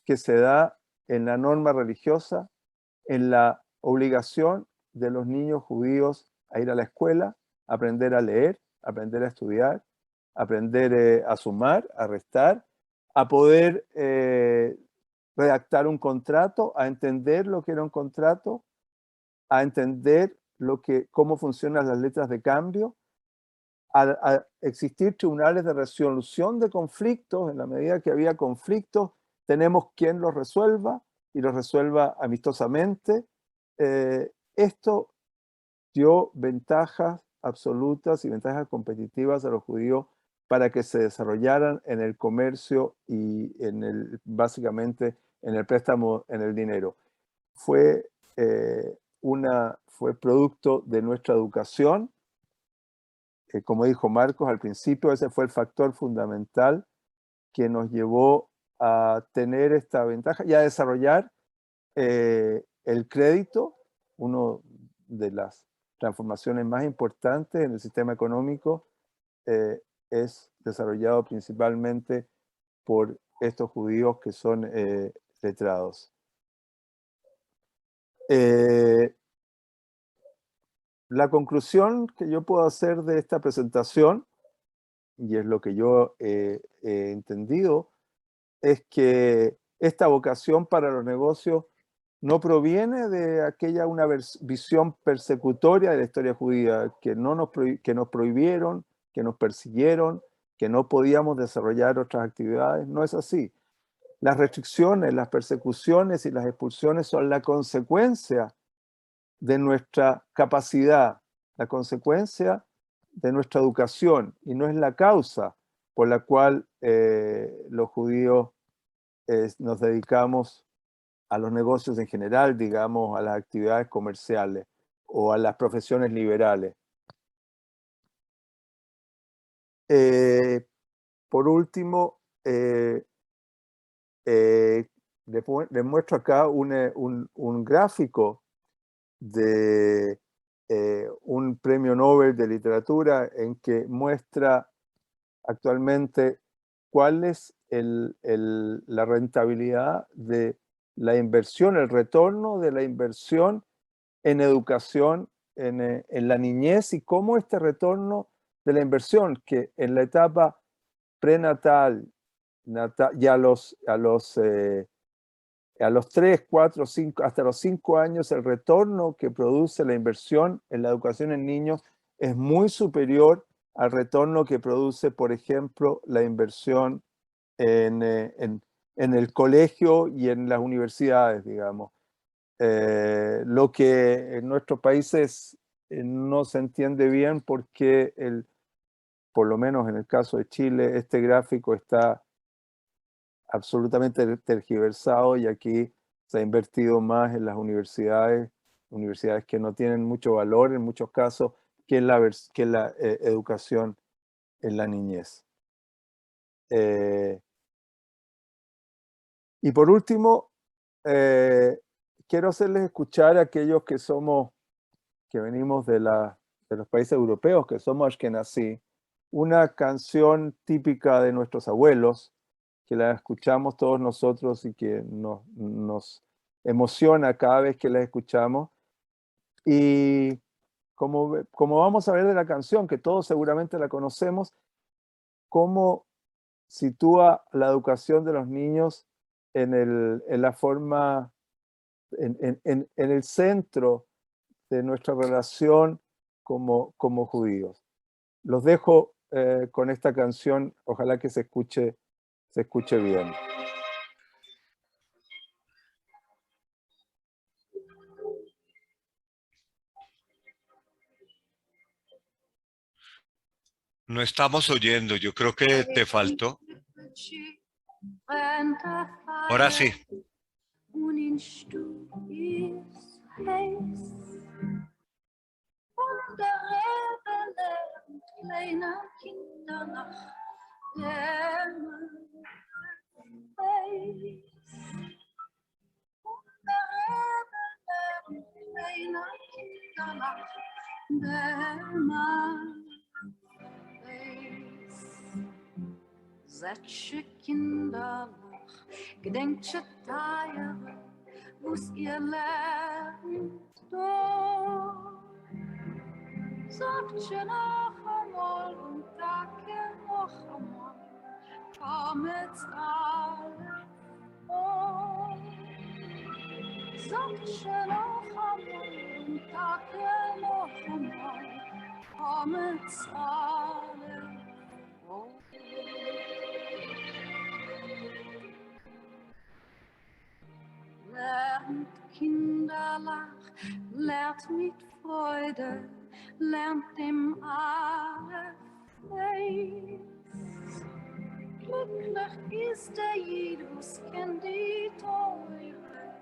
que se da en la norma religiosa, en la obligación de los niños judíos a ir a la escuela, aprender a leer, aprender a estudiar, aprender a sumar, a restar, a poder redactar un contrato, a entender lo que era un contrato, a entender cómo funcionan las letras de cambio, a existir tribunales de resolución de conflictos. En la medida que había conflictos, tenemos quien los resuelva y los resuelva amistosamente. Esto dio ventajas absolutas y ventajas competitivas a los judíos para que se desarrollaran en el comercio y básicamente en el préstamo en el dinero. Fue producto de nuestra educación. Como dijo Marcos al principio, ese fue el factor fundamental que nos llevó a tener esta ventaja y a desarrollar el crédito, una de las transformaciones más importantes en el sistema económico. Es desarrollado principalmente por estos judíos que son letrados. La conclusión que yo puedo hacer de esta presentación, y es lo que yo he entendido, es que esta vocación para los negocios no proviene de aquella una visión persecutoria de la historia judía, que nos prohibieron, que nos persiguieron, que no podíamos desarrollar otras actividades. No es así. Las restricciones, las persecuciones y las expulsiones son la consecuencia de nuestra capacidad, la consecuencia de nuestra educación, y no es la causa por la cual los judíos nos dedicamos a los negocios en general, digamos, a las actividades comerciales o a las profesiones liberales. Por último, les muestro acá un gráfico de un premio Nobel de literatura en que muestra actualmente cuál es la rentabilidad de la inversión, el retorno de la inversión en educación en la niñez, y cómo este retorno de la inversión, que en la etapa prenatal y a los 3, 4, 5, hasta los 5 años, el retorno que produce la inversión en la educación en niños es muy superior al retorno que produce, por ejemplo, la inversión en el colegio y en las universidades, digamos. Lo que en nuestros países no se entiende bien, porque por lo menos en el caso de Chile, este gráfico está absolutamente tergiversado, y aquí se ha invertido más en las universidades que no tienen mucho valor en muchos casos, que en la educación en la niñez. Y por último, quiero hacerles escuchar a aquellos que venimos de los países europeos, que somos ashkenazí, una canción típica de nuestros abuelos, que la escuchamos todos nosotros y que nos emociona cada vez que la escuchamos. Y como vamos a ver de la canción, que todos seguramente la conocemos, cómo sitúa la educación de los niños en la forma, en el centro de nuestra relación como judíos. Los dejo con esta canción, ojalá que se escuche bien. No estamos oyendo, yo creo que te faltó. Ahora sí. Zetsche kinderlach, gedenktje teiere, wo's ihr lernt do. Sagt je noch einmal und danke noch einmal, kommet's alle vor. Sagt je noch einmal und danke noch einmal, kommet's alle vor. Lernt Kinderlach, lernt mit Freude, lernt dem alle Fleiß. Glücklich ist der Jedus, kennt die Teure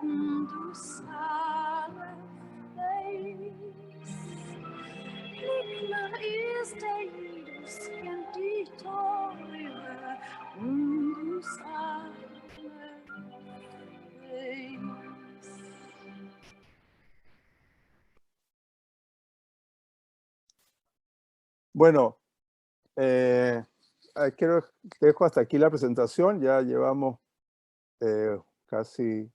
und dus alle Fleiß. Glücklich ist der Jedus, kennt die Teure und dus alle Fleiß. Bueno, dejo hasta aquí la presentación. Ya llevamos casi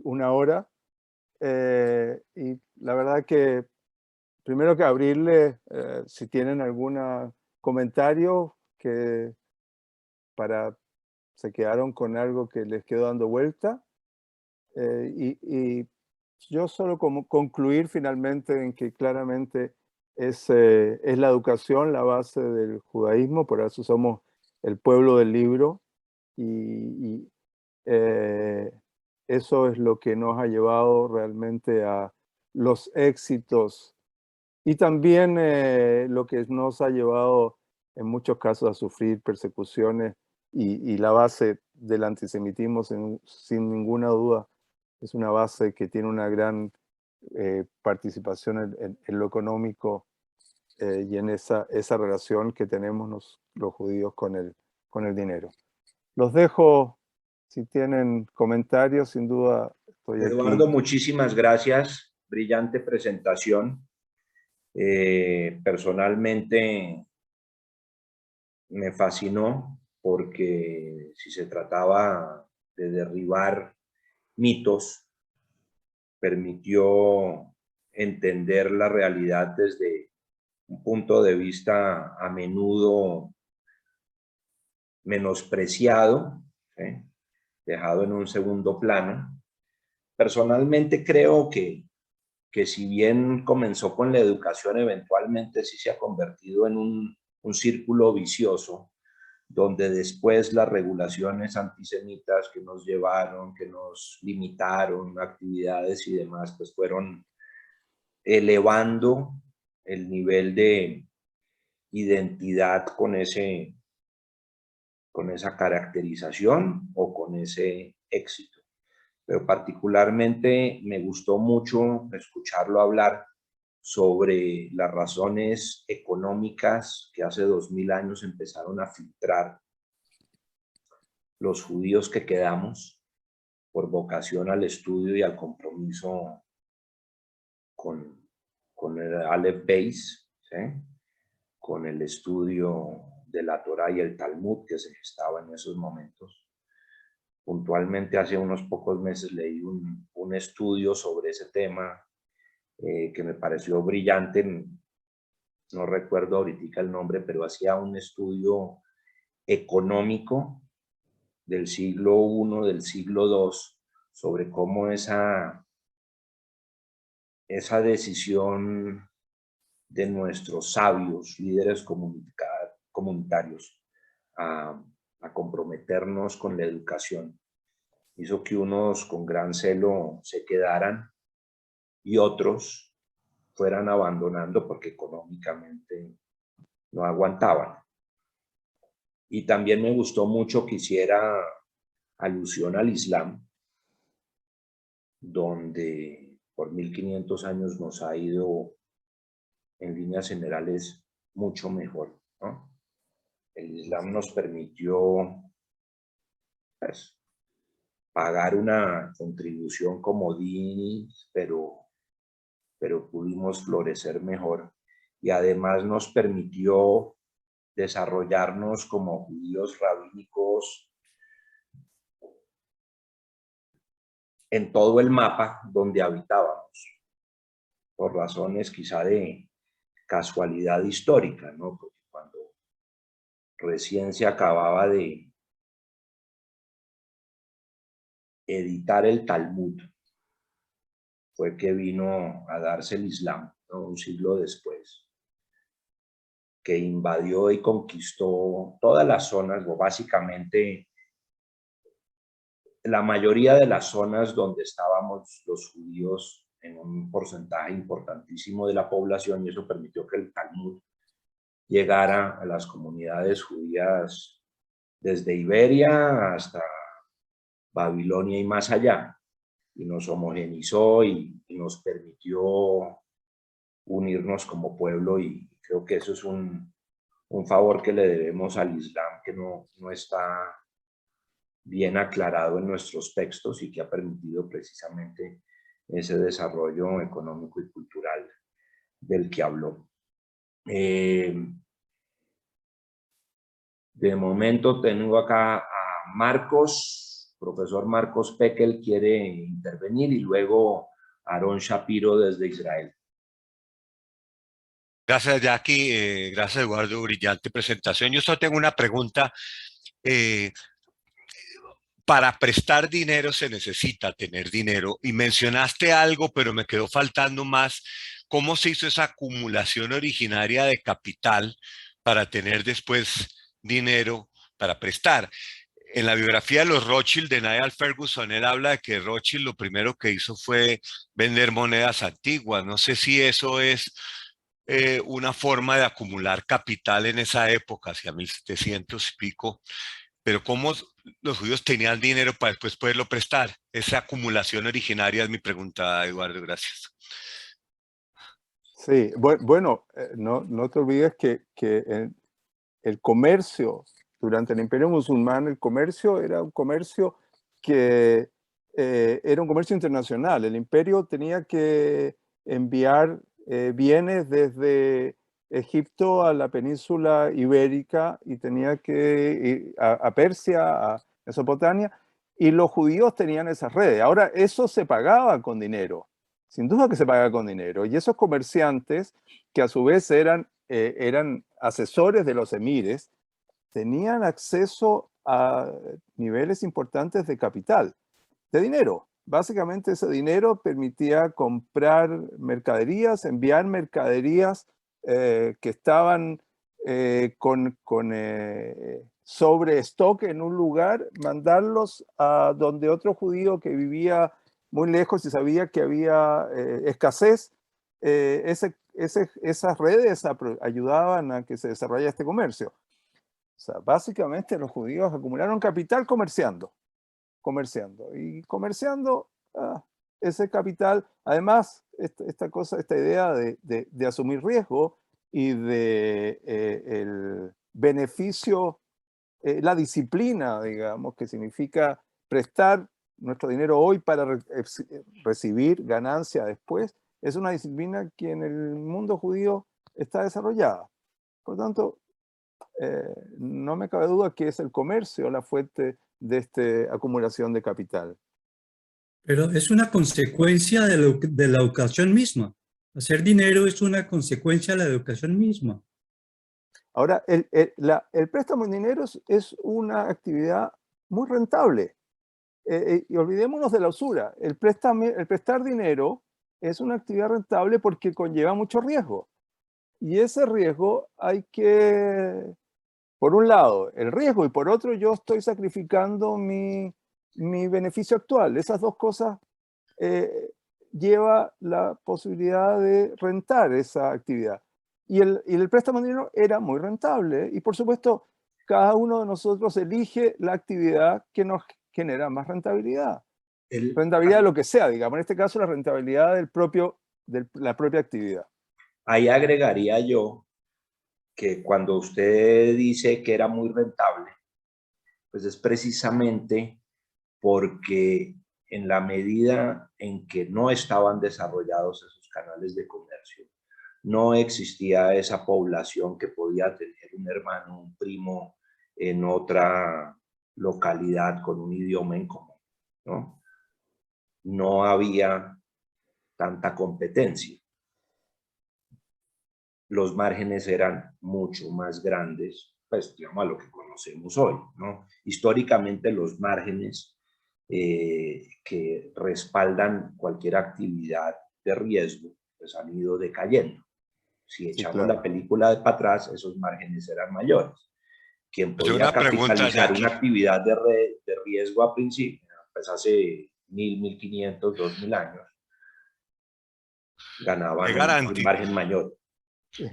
una hora. Y la verdad que primero que abrirle, si tienen algún comentario se quedaron con algo que les quedó dando vuelta, Y yo solo como concluir finalmente en que claramente es la educación la base del judaísmo, por eso somos el pueblo del libro y eso es lo que nos ha llevado realmente a los éxitos y también lo que nos ha llevado en muchos casos a sufrir persecuciones y la base del antisemitismo sin ninguna duda es una base que tiene una gran participación en lo económico y en esa relación que tenemos los judíos con el dinero. Los dejo, si tienen comentarios, sin duda estoy Eduardo, aquí. muchísimas gracias. Brillante presentación. Personalmente me fascinó porque si se trataba de derribar mitos, permitió entender la realidad desde un punto de vista a menudo menospreciado, ¿sí? Dejado en un segundo plano. Personalmente creo que si bien comenzó con la educación, eventualmente sí se ha convertido en un círculo vicioso, donde después las regulaciones antisemitas que nos llevaron, que nos limitaron actividades y demás, pues fueron elevando el nivel de identidad con esa caracterización o con ese éxito. Pero particularmente me gustó mucho escucharlo hablar sobre las razones económicas que hace 2000 años empezaron a filtrar los judíos que quedamos por vocación al estudio y al compromiso con el Aleph Beis, ¿sí? Con el estudio de la Torá y el Talmud que se gestaba en esos momentos. Puntualmente hace unos pocos meses leí un estudio sobre ese tema que me pareció brillante. No recuerdo ahorita el nombre, pero hacía un estudio económico del siglo I, del siglo II, sobre cómo esa decisión de nuestros sabios, líderes comunitarios, a comprometernos con la educación, hizo que unos con gran celo se quedaran y otros fueran abandonando porque económicamente no aguantaban. Y también me gustó mucho que hiciera alusión al Islam, donde por 1500 años nos ha ido en líneas generales mucho mejor, ¿no? El Islam nos permitió, pues, pagar una contribución como DIN, pero pudimos florecer mejor y además nos permitió desarrollarnos como judíos rabínicos en todo el mapa donde habitábamos, por razones quizá de casualidad histórica, ¿no? Porque cuando recién se acababa de editar el Talmud, fue que vino a darse el Islam, ¿no? Un siglo después, que invadió y conquistó todas las zonas, o básicamente la mayoría de las zonas donde estábamos los judíos en un porcentaje importantísimo de la población, y eso permitió que el Talmud llegara a las comunidades judías desde Iberia hasta Babilonia y más allá, y nos homogenizó y nos permitió unirnos como pueblo, y creo que eso es un favor que le debemos al Islam, que no está bien aclarado en nuestros textos y que ha permitido precisamente ese desarrollo económico y cultural del que habló. De momento tengo acá a Marcos, profesor Marcos Pekel quiere intervenir y luego Aarón Shapiro desde Israel. Gracias, Jackie. Gracias, Eduardo. Brillante presentación. Yo solo tengo una pregunta. para prestar dinero se necesita tener dinero. Y mencionaste algo, pero me quedó faltando más. ¿Cómo se hizo esa acumulación originaria de capital para tener después dinero para prestar? En la biografía de los Rothschild de Niall Ferguson, él habla de que Rothschild lo primero que hizo fue vender monedas antiguas. No sé si eso es una forma de acumular capital en esa época, hacia 1700 y pico, pero cómo los judíos tenían dinero para después poderlo prestar. Esa acumulación originaria es mi pregunta, Eduardo, gracias. Sí, bueno, no te olvides que el comercio durante el Imperio Musulmán, el comercio era un comercio que era un comercio internacional. El imperio tenía que enviar bienes desde Egipto a la península ibérica y tenía que ir a Persia, a Mesopotamia, y los judíos tenían esas redes. Ahora, eso se pagaba con dinero, sin duda que se pagaba con dinero. Y esos comerciantes, que a su vez eran asesores de los emires, tenían acceso a niveles importantes de capital, de dinero. Básicamente ese dinero permitía comprar mercaderías, enviar mercaderías que estaban con sobre stock en un lugar, mandarlos a donde otro judío que vivía muy lejos y sabía que había escasez. Esas redes ayudaban a que se desarrollara este comercio. O sea, básicamente los judíos acumularon capital comerciando. Y comerciando ese capital, además, esta idea de asumir riesgo y de el beneficio, la disciplina, digamos, que significa prestar nuestro dinero hoy para recibir ganancia después, es una disciplina que en el mundo judío está desarrollada. Por lo tanto, no me cabe duda que es el comercio la fuente de esta acumulación de capital. Pero es una consecuencia de la educación misma. Hacer dinero es una consecuencia de la educación misma. Ahora, el préstamo en dinero es una actividad muy rentable. Y olvidémonos de la usura. El prestar dinero es una actividad rentable porque conlleva mucho riesgo. Y ese riesgo hay que, por un lado, el riesgo, y por otro, yo estoy sacrificando mi beneficio actual. Esas dos cosas lleva la posibilidad de rentar esa actividad. Y el préstamo de dinero era muy rentable. Y por supuesto, cada uno de nosotros elige la actividad que nos genera más rentabilidad. Rentabilidad de lo que sea, digamos. En este caso, la rentabilidad de la propia actividad. Ahí agregaría yo que cuando usted dice que era muy rentable, pues es precisamente porque en la medida en que no estaban desarrollados esos canales de comercio, no existía esa población que podía tener un hermano, un primo en otra localidad con un idioma en común, ¿no? No había tanta competencia. Los márgenes eran mucho más grandes, pues digamos a lo que conocemos hoy, ¿no? Históricamente los márgenes que respaldan cualquier actividad de riesgo, pues han ido decayendo. Si echamos claro. la película para atrás, esos márgenes eran mayores. Quien Yo podía una pregunta, capitalizar Jackie. una actividad de riesgo a principio, pues hace 1000, 1500, 2000 años, ¿Qué ganaban un garantía, margen mayor.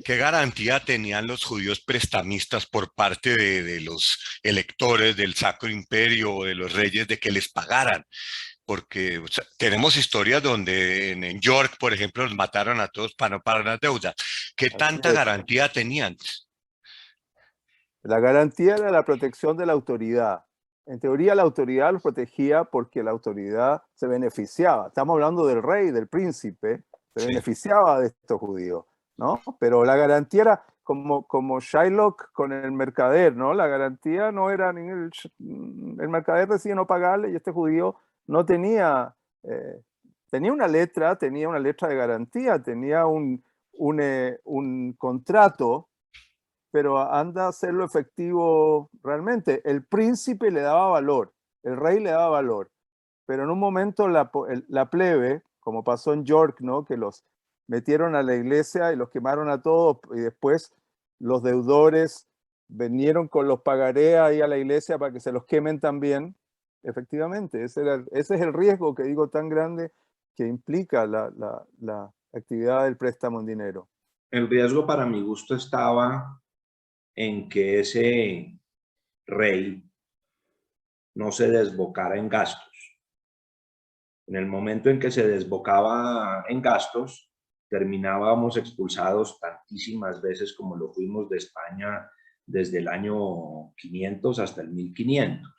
qué garantía tenían los judíos prestamistas por parte de los electores del Sacro Imperio o de los reyes de que les pagaran? Porque o sea, tenemos historias donde en York, por ejemplo, los mataron a todos para no pagar las deudas. ¿Qué Así tanta es. garantía tenían? La garantía era la protección de la autoridad. En teoría, la autoridad los protegía porque la autoridad se beneficiaba. Estamos hablando del rey, del príncipe, se Sí. beneficiaba de estos judíos, ¿no? Pero la garantía era como Shylock con el mercader, ¿no? La garantía no era ni el mercader decía no pagarle y este judío no tenía, tenía una letra de garantía, tenía un contrato, pero anda a hacerlo efectivo realmente. El príncipe le daba valor. el rey le daba valor, pero en un momento la plebe, como pasó en York, ¿no? Que los metieron a la iglesia y los quemaron a todos, y después los deudores vinieron con los pagaré ahí a la iglesia para que se los quemen también. Efectivamente, ese es el riesgo que digo tan grande que implica la actividad del préstamo en dinero. El riesgo para mi gusto estaba en que ese rey no se desbocara en gastos. En el momento en que se desbocaba en gastos, terminábamos expulsados tantísimas veces como lo fuimos de España desde el año 500 hasta el 1500.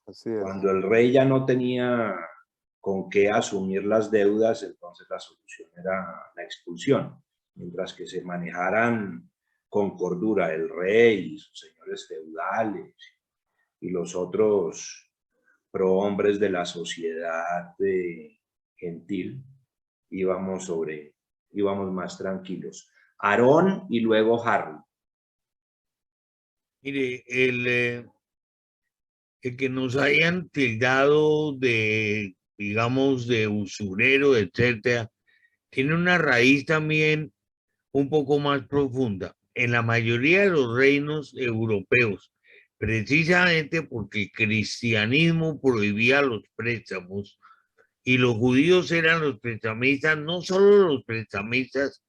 Así es. Cuando el rey ya no tenía con qué asumir las deudas, entonces la solución era la expulsión. Mientras que se manejaran con cordura el rey y sus señores feudales y los otros prohombres de la sociedad gentil, íbamos más tranquilos. Aarón y luego Harry. Mire, el que nos hayan tildado de, digamos, de usurero, etcétera, tiene una raíz también un poco más profunda. En la mayoría de los reinos europeos, precisamente porque el cristianismo prohibía los préstamos y los judíos eran los prestamistas, no solo los prestamistas,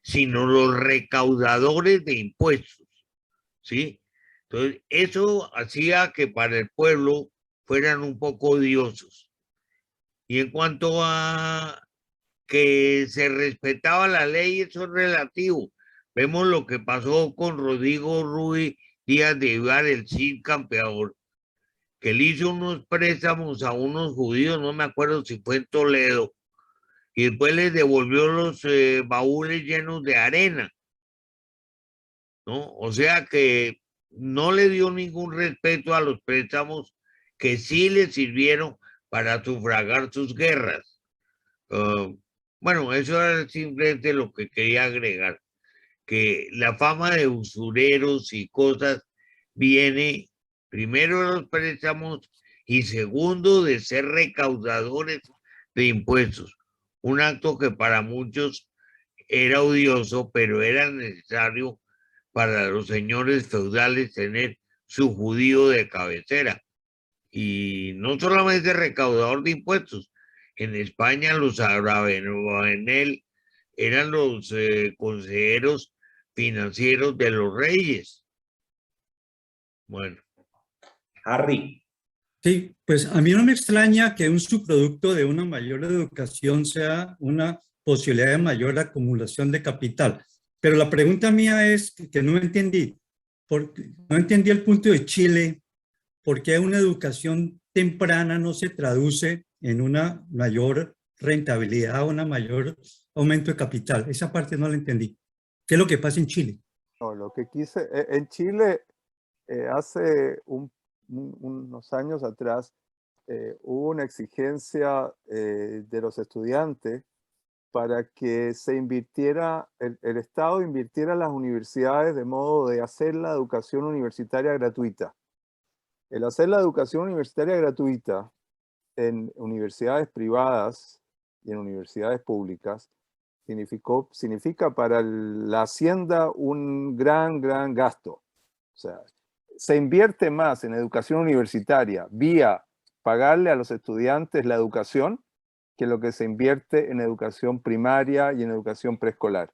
sino los recaudadores de impuestos, ¿sí? Entonces, eso hacía que para el pueblo fueran un poco odiosos. Y en cuanto a que se respetaba la ley, eso es relativo. Vemos lo que pasó con Rodrigo Ruiz Díaz de Vivar, el Cid campeador, que le hizo unos préstamos a unos judíos, no me acuerdo si fue en Toledo, y después les devolvió los baúles llenos de arena, ¿no? O sea que no le dio ningún respeto a los préstamos que sí le sirvieron para sufragar sus guerras. Bueno, eso era simplemente lo que quería agregar, que la fama de usureros y cosas viene primero de los préstamos y segundo de ser recaudadores de impuestos. Un acto que para muchos era odioso, pero era necesario para los señores feudales tener su judío de cabecera. Y no solamente recaudador de impuestos. En España los abravanel eran los consejeros financieros de los reyes. Bueno. Harry. Sí, pues a mí no me extraña que un subproducto de una mayor educación sea una posibilidad de mayor acumulación de capital. Pero la pregunta mía es que no entendí. No entendí el punto de Chile. ¿Por qué una educación temprana no se traduce en una mayor rentabilidad, un mayor aumento de capital? Esa parte no la entendí. ¿Qué es lo que pasa en Chile? No, lo que quise, en Chile, hace unos años atrás, hubo una exigencia de los estudiantes para que se invirtiera, el Estado invirtiera en las universidades de modo de hacer la educación universitaria gratuita. El hacer la educación universitaria gratuita en universidades privadas y en universidades públicas significa para la hacienda un gran gasto. O sea, se invierte más en educación universitaria vía pagarle a los estudiantes la educación que lo que se invierte en educación primaria y en educación preescolar.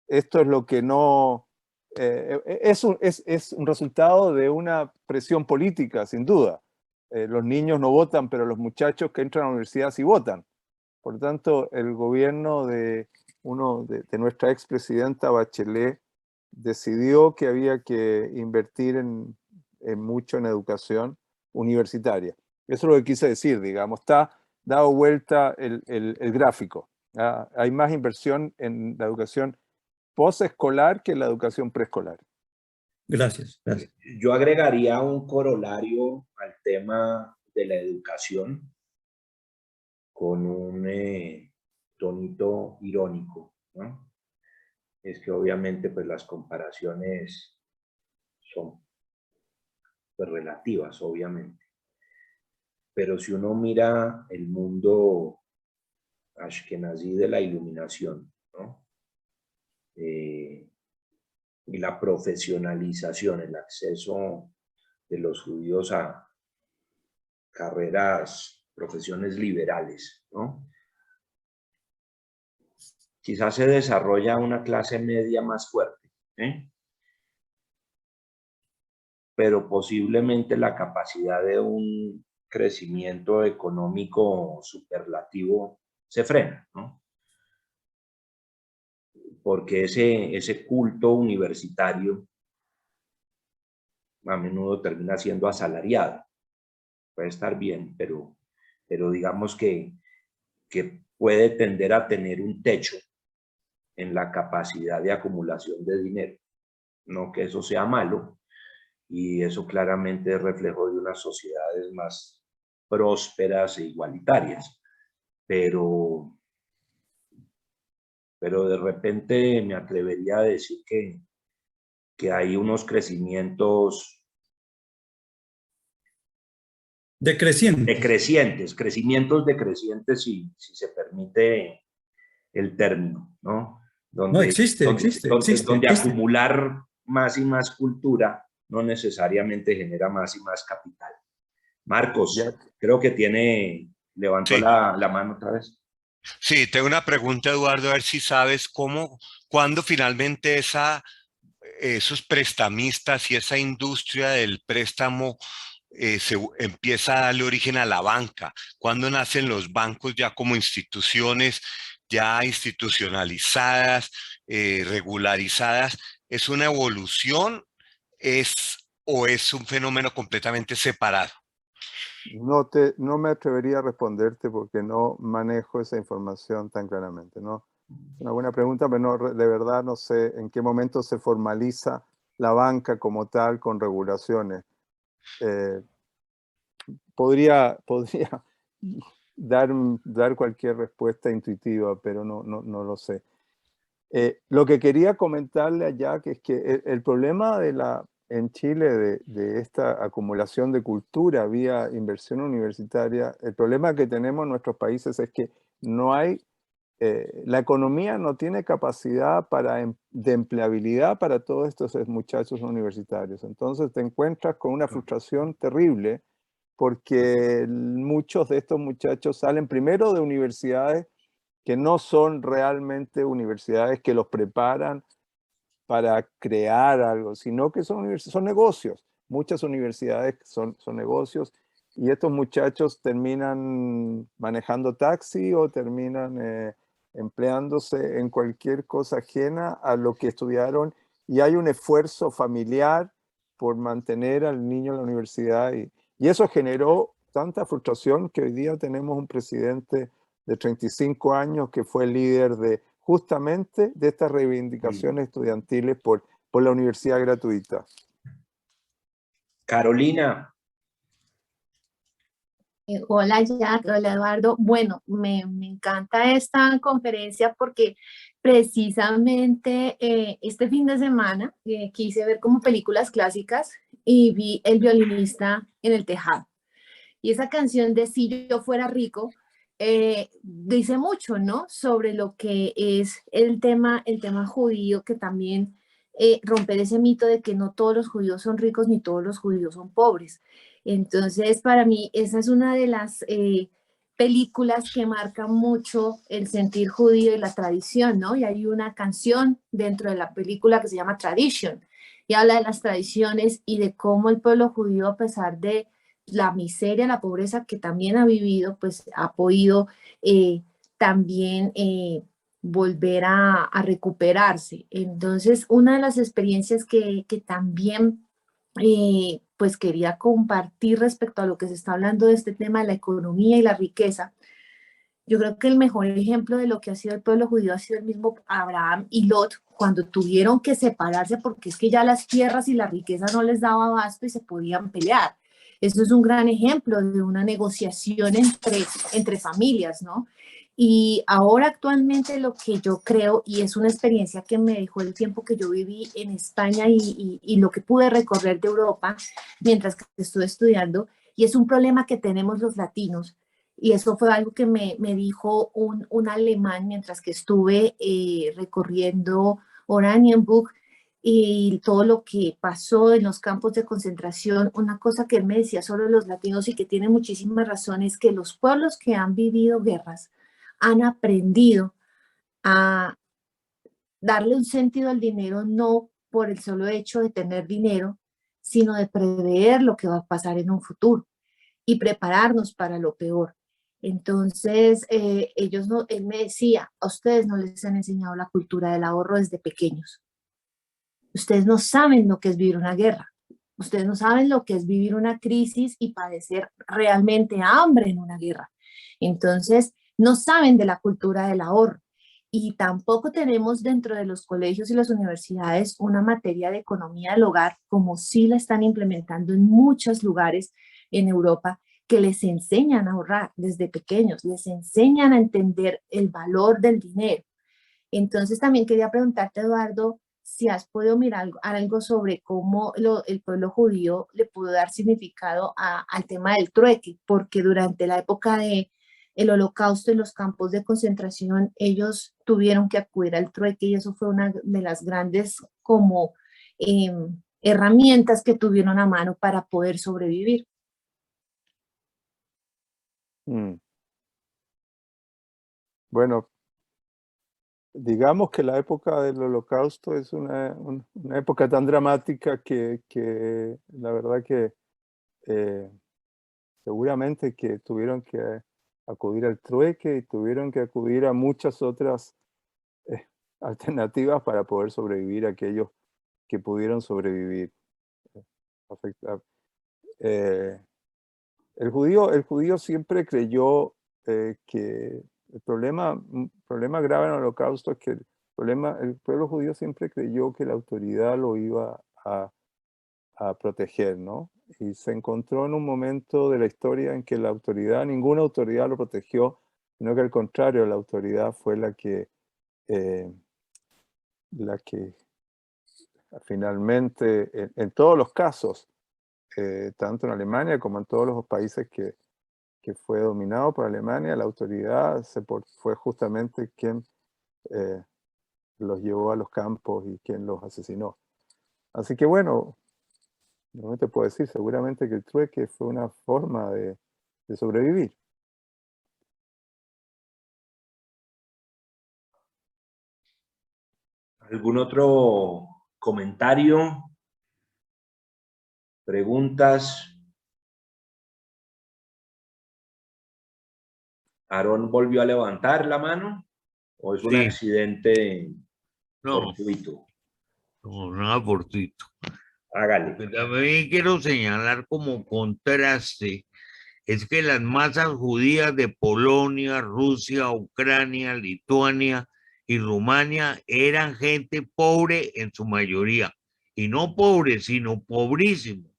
Esto es lo que no... es un resultado de una presión política, sin duda. Los niños no votan, pero los muchachos que entran a la universidad sí votan. Por lo tanto, el gobierno de nuestra expresidenta Bachelet decidió que había que invertir mucho en educación universitaria. Eso es lo que quise decir, digamos. Está dado vuelta el gráfico. Hay más inversión en la educación posescolar que en la educación preescolar. Gracias, gracias. Yo agregaría un corolario al tema de la educación con un tonito irónico, ¿no? Es que obviamente pues las comparaciones son pues, relativas, obviamente. pero si uno mira el mundo ashkenazí de la iluminación, ¿no? Y la profesionalización, el acceso de los judíos a carreras, profesiones liberales, ¿no? Quizás se desarrolla una clase media más fuerte, ¿eh? Pero posiblemente la capacidad de un crecimiento económico superlativo se frena, ¿no? Porque ese culto universitario a menudo termina siendo asalariado. Puede estar bien, pero digamos que puede tender a tener un techo en la capacidad de acumulación de dinero. No que eso sea malo, y eso claramente es reflejo de unas sociedades más prósperas e igualitarias, pero de repente me atrevería a decir que hay unos crecimientos crecimientos decrecientes, si se permite el término, ¿no? No, existe. Donde acumular más y más cultura no necesariamente genera más y más capital. Marcos, Ya. creo que levantó Sí. la mano otra vez. Sí, tengo una pregunta, Eduardo, a ver si sabes cuándo finalmente esos prestamistas y esa industria del préstamo se empieza a darle origen a la banca. ¿Cuándo nacen los bancos ya como instituciones, ya institucionalizadas, regularizadas? ¿Es una evolución o es un fenómeno completamente separado? No me atrevería a responderte porque no manejo esa información tan claramente, ¿no? Es una buena pregunta, pero no, de verdad no sé en qué momento se formaliza la banca como tal con regulaciones. Podría dar cualquier respuesta intuitiva, pero no lo sé. Lo que quería comentarle allá, que es que el problema en Chile de esta acumulación de cultura vía inversión universitaria, el problema que tenemos en nuestros países es que no hay, la economía no tiene capacidad de empleabilidad para todos estos muchachos universitarios. Entonces te encuentras con una frustración terrible porque muchos de estos muchachos salen primero de universidades que no son realmente universidades que los preparan para crear algo, sino que son negocios. Muchas universidades son negocios y estos muchachos terminan manejando taxi o terminan empleándose en cualquier cosa ajena a lo que estudiaron, y hay un esfuerzo familiar por mantener al niño en la universidad y eso generó tanta frustración que hoy día tenemos un presidente de 35 años que fue el líder justamente de estas reivindicaciones estudiantiles por la universidad gratuita. Carolina. Hola Jack, hola Eduardo. Bueno, me encanta esta conferencia porque precisamente este fin de semana quise ver como películas clásicas y vi El violinista en el tejado. Y esa canción de Si yo fuera rico dice mucho, ¿no? Sobre lo que es el tema judío, que también romper ese mito de que no todos los judíos son ricos ni todos los judíos son pobres. Entonces, para mí, esa es una de las películas que marca mucho el sentir judío y la tradición, ¿no? Y hay una canción dentro de la película que se llama Tradition, y habla de las tradiciones y de cómo el pueblo judío, a pesar de la miseria, la pobreza que también ha vivido, pues ha podido también volver a recuperarse. Entonces, una de las experiencias que también pues quería compartir respecto a lo que se está hablando de este tema de la economía y la riqueza. Yo creo que el mejor ejemplo de lo que ha sido el pueblo judío ha sido el mismo Abraham y Lot, cuando tuvieron que separarse porque es que ya las tierras y la riqueza no les daba abasto y se podían pelear. Eso es un gran ejemplo de una negociación entre familias, ¿no? Y ahora actualmente lo que yo creo, y es una experiencia que me dejó el tiempo que yo viví en España y lo que pude recorrer de Europa mientras que estuve estudiando, Y es un problema que tenemos los latinos. Y eso fue algo que me dijo un alemán mientras que estuve recorriendo Oranienburg y todo lo que pasó en los campos de concentración. Una cosa que él me decía sobre los latinos y que tiene muchísima razón es que los pueblos que han vivido guerras han aprendido a darle un sentido al dinero, no por el solo hecho de tener dinero, sino de prever lo que va a pasar en un futuro y prepararnos para lo peor. Entonces, él me decía, a ustedes no les han enseñado la cultura del ahorro desde pequeños. Ustedes no saben lo que es vivir una guerra. Ustedes no saben lo que es vivir una crisis y padecer realmente hambre en una guerra. Entonces, no saben de la cultura del ahorro. Y tampoco tenemos dentro de los colegios y las universidades una materia de economía del hogar, como sí la están implementando en muchos lugares en Europa, que les enseñan a ahorrar desde pequeños, les enseñan a entender el valor del dinero. Entonces también quería preguntarte, Eduardo, si has podido mirar algo sobre cómo el pueblo judío le pudo dar significado al tema del trueque, porque durante la época de el Holocausto en los campos de concentración, ellos tuvieron que acudir al trueque y eso fue una de las grandes como herramientas que tuvieron a mano para poder sobrevivir. Bueno, digamos que la época del Holocausto es una época tan dramática que la verdad que seguramente que tuvieron que acudir al trueque y tuvieron que acudir a muchas otras alternativas para poder sobrevivir aquellos que pudieron sobrevivir. El judío siempre creyó que un problema grave en el Holocausto es que el pueblo judío siempre creyó que la autoridad lo iba a proteger, ¿no? Y se encontró en un momento de la historia en que ninguna autoridad lo protegió, sino que al contrario, la autoridad fue la que finalmente, en todos los casos, tanto en Alemania como en todos los países que fue dominado por Alemania, la autoridad fue justamente quien los llevó a los campos y quien los asesinó. Así que bueno, no te puedo decir, seguramente que el trueque fue una forma de sobrevivir. ¿Algún otro comentario? ¿Preguntas? ¿Aarón volvió a levantar la mano? ¿O es un accidente fortuito? No, nada fortuito. Hágale. Pero también quiero señalar como contraste es que las masas judías de Polonia, Rusia, Ucrania, Lituania y Rumania eran gente pobre en su mayoría. Y no pobres, sino pobrísimos.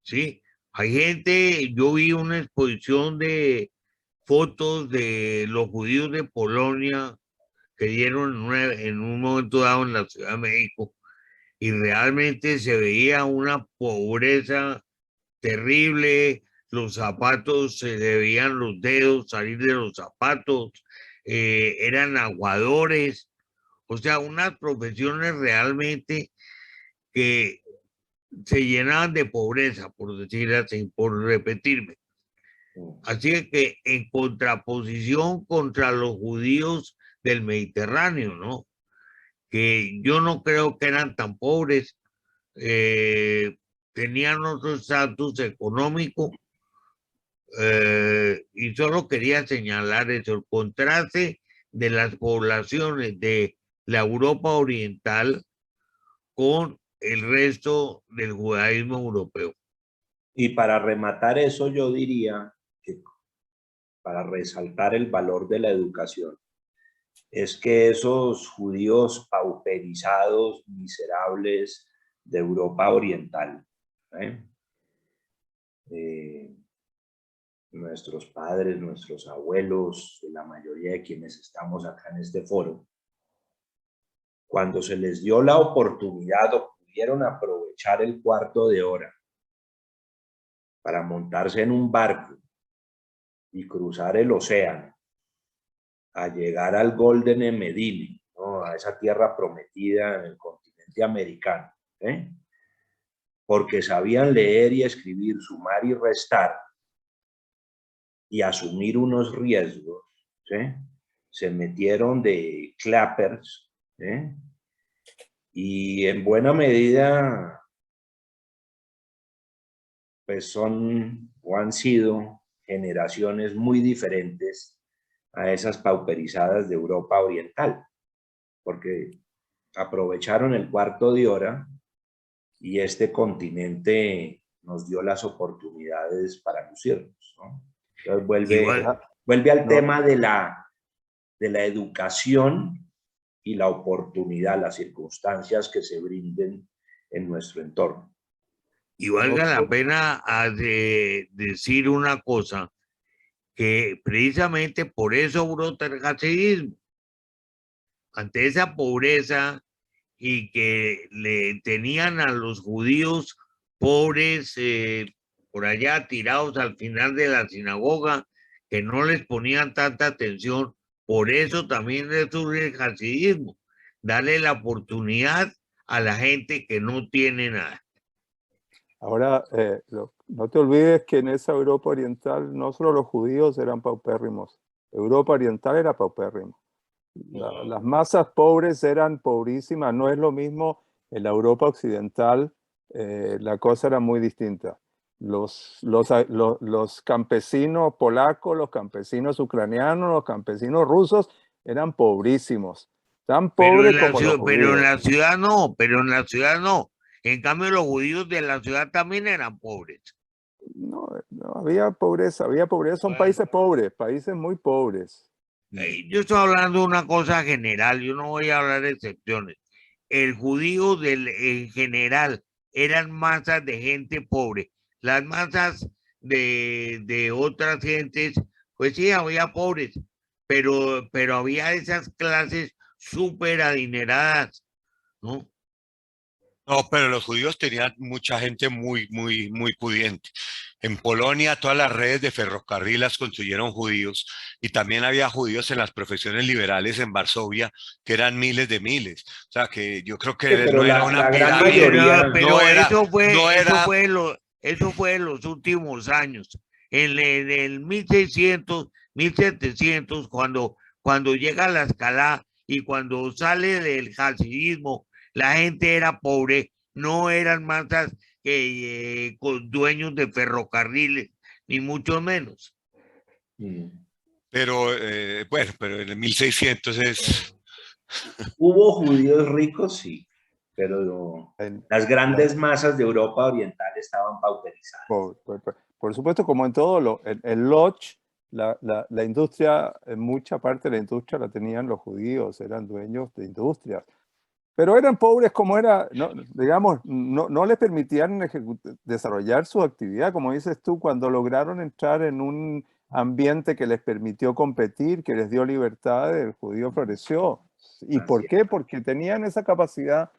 ¿Sí? Hay gente, yo vi una exposición de fotos de los judíos de Polonia que dieron en un momento dado en la Ciudad de México y realmente se veía una pobreza terrible, los zapatos se le veían los dedos salir de los zapatos, eran aguadores, o sea, unas profesiones realmente que se llenaban de pobreza, por decir así, por repetirme. Así que en contraposición contra los judíos del Mediterráneo, ¿no? Que yo no creo que eran tan pobres, tenían otro estatus económico, y solo quería señalar eso, el contraste de las poblaciones de la Europa Oriental con el resto del judaísmo europeo. Y para rematar eso, yo diría que para resaltar el valor de la educación, es que esos judíos pauperizados, miserables de Europa Oriental, nuestros padres, nuestros abuelos, la mayoría de quienes estamos acá en este foro, cuando se les dio la oportunidad o pudieron aprovechar el cuarto de hora para montarse en un barco y cruzar el océano a llegar al Golden Medine, ¿no? A esa tierra prometida en el continente americano, ¿eh? Porque sabían leer y escribir, sumar y restar, y asumir unos riesgos, ¿sí? Se metieron de clappers, ¿eh? Y en buena medida, pues son o han sido generaciones muy diferentes a esas pauperizadas de Europa Oriental, porque aprovecharon el cuarto de hora y este continente nos dio las oportunidades para lucirnos, ¿no? Entonces vuelve al tema de la educación y la oportunidad, las circunstancias que se brinden en nuestro entorno. Y valga la pena decir una cosa, que precisamente por eso brota el hasidim. Ante esa pobreza y que le tenían a los judíos pobres por allá tirados al final de la sinagoga, que no les ponían tanta atención, por eso también surge el hasidismo, darle la oportunidad a la gente que no tiene nada. Ahora, no te olvides que en esa Europa Oriental no solo los judíos eran paupérrimos, Europa Oriental era paupérrimo. Las masas pobres eran pobrísimas, no es lo mismo en la Europa Occidental, la cosa era muy distinta. Los campesinos polacos, los campesinos ucranianos, los campesinos rusos eran pobrísimos, tan pobres como los judíos. Pero en la ciudad no. En cambio, los judíos de la ciudad también eran pobres. No, había pobreza, son países pobres, países muy pobres. Yo estoy hablando de una cosa general, yo no voy a hablar de excepciones. El judío en general eran masas de gente pobre. Las masas de otras gentes, pues sí, había pobres, pero había esas clases súper adineradas, ¿no? No, pero los judíos tenían mucha gente muy pudiente. En Polonia todas las redes de ferrocarril las construyeron judíos y también había judíos en las profesiones liberales en Varsovia que eran miles de miles. O sea que yo creo que pero no era una gran pirámide. mayoría, Pero eso fue en los últimos años. En el 1600, 1700, cuando llega la Escalá y cuando sale del hasidismo, la gente era pobre, no eran masas con dueños de ferrocarriles, ni mucho menos. Pero bueno, pero en el 1600 es... Hubo judíos ricos, sí, pero las grandes masas de Europa Oriental estaban pauperizadas. Por supuesto, como en todo, el Lodge, la industria, en mucha parte de la industria la tenían los judíos, eran dueños de industrias. Pero eran pobres como era, no, digamos, no les permitían desarrollar su actividad, como dices tú, cuando lograron entrar en un ambiente que les permitió competir, que les dio libertad, el judío floreció. ¿Y por qué? Porque tenían esa capacidad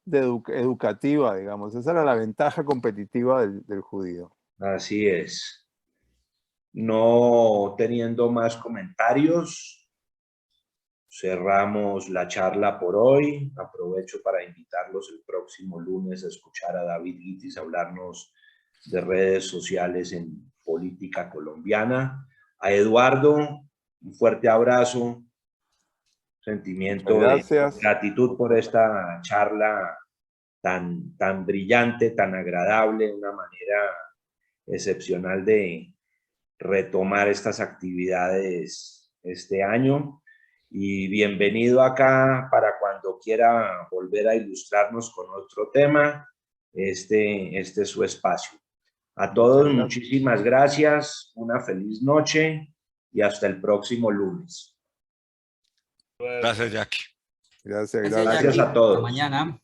educativa, digamos, esa era la ventaja competitiva del judío. Así es. No teniendo más comentarios, cerramos la charla por hoy. Aprovecho para invitarlos el próximo lunes a escuchar a David Guitis hablarnos de redes sociales en política colombiana. A Eduardo, un fuerte abrazo, sentimiento de gratitud por esta charla tan brillante, tan agradable, una manera excepcional de retomar estas actividades este año. Y bienvenido acá para cuando quiera volver a ilustrarnos con otro tema. Este es su espacio. A todos, muchísimas gracias, una feliz noche y hasta el próximo lunes. Gracias, Jackie. Gracias a todos. Hasta mañana.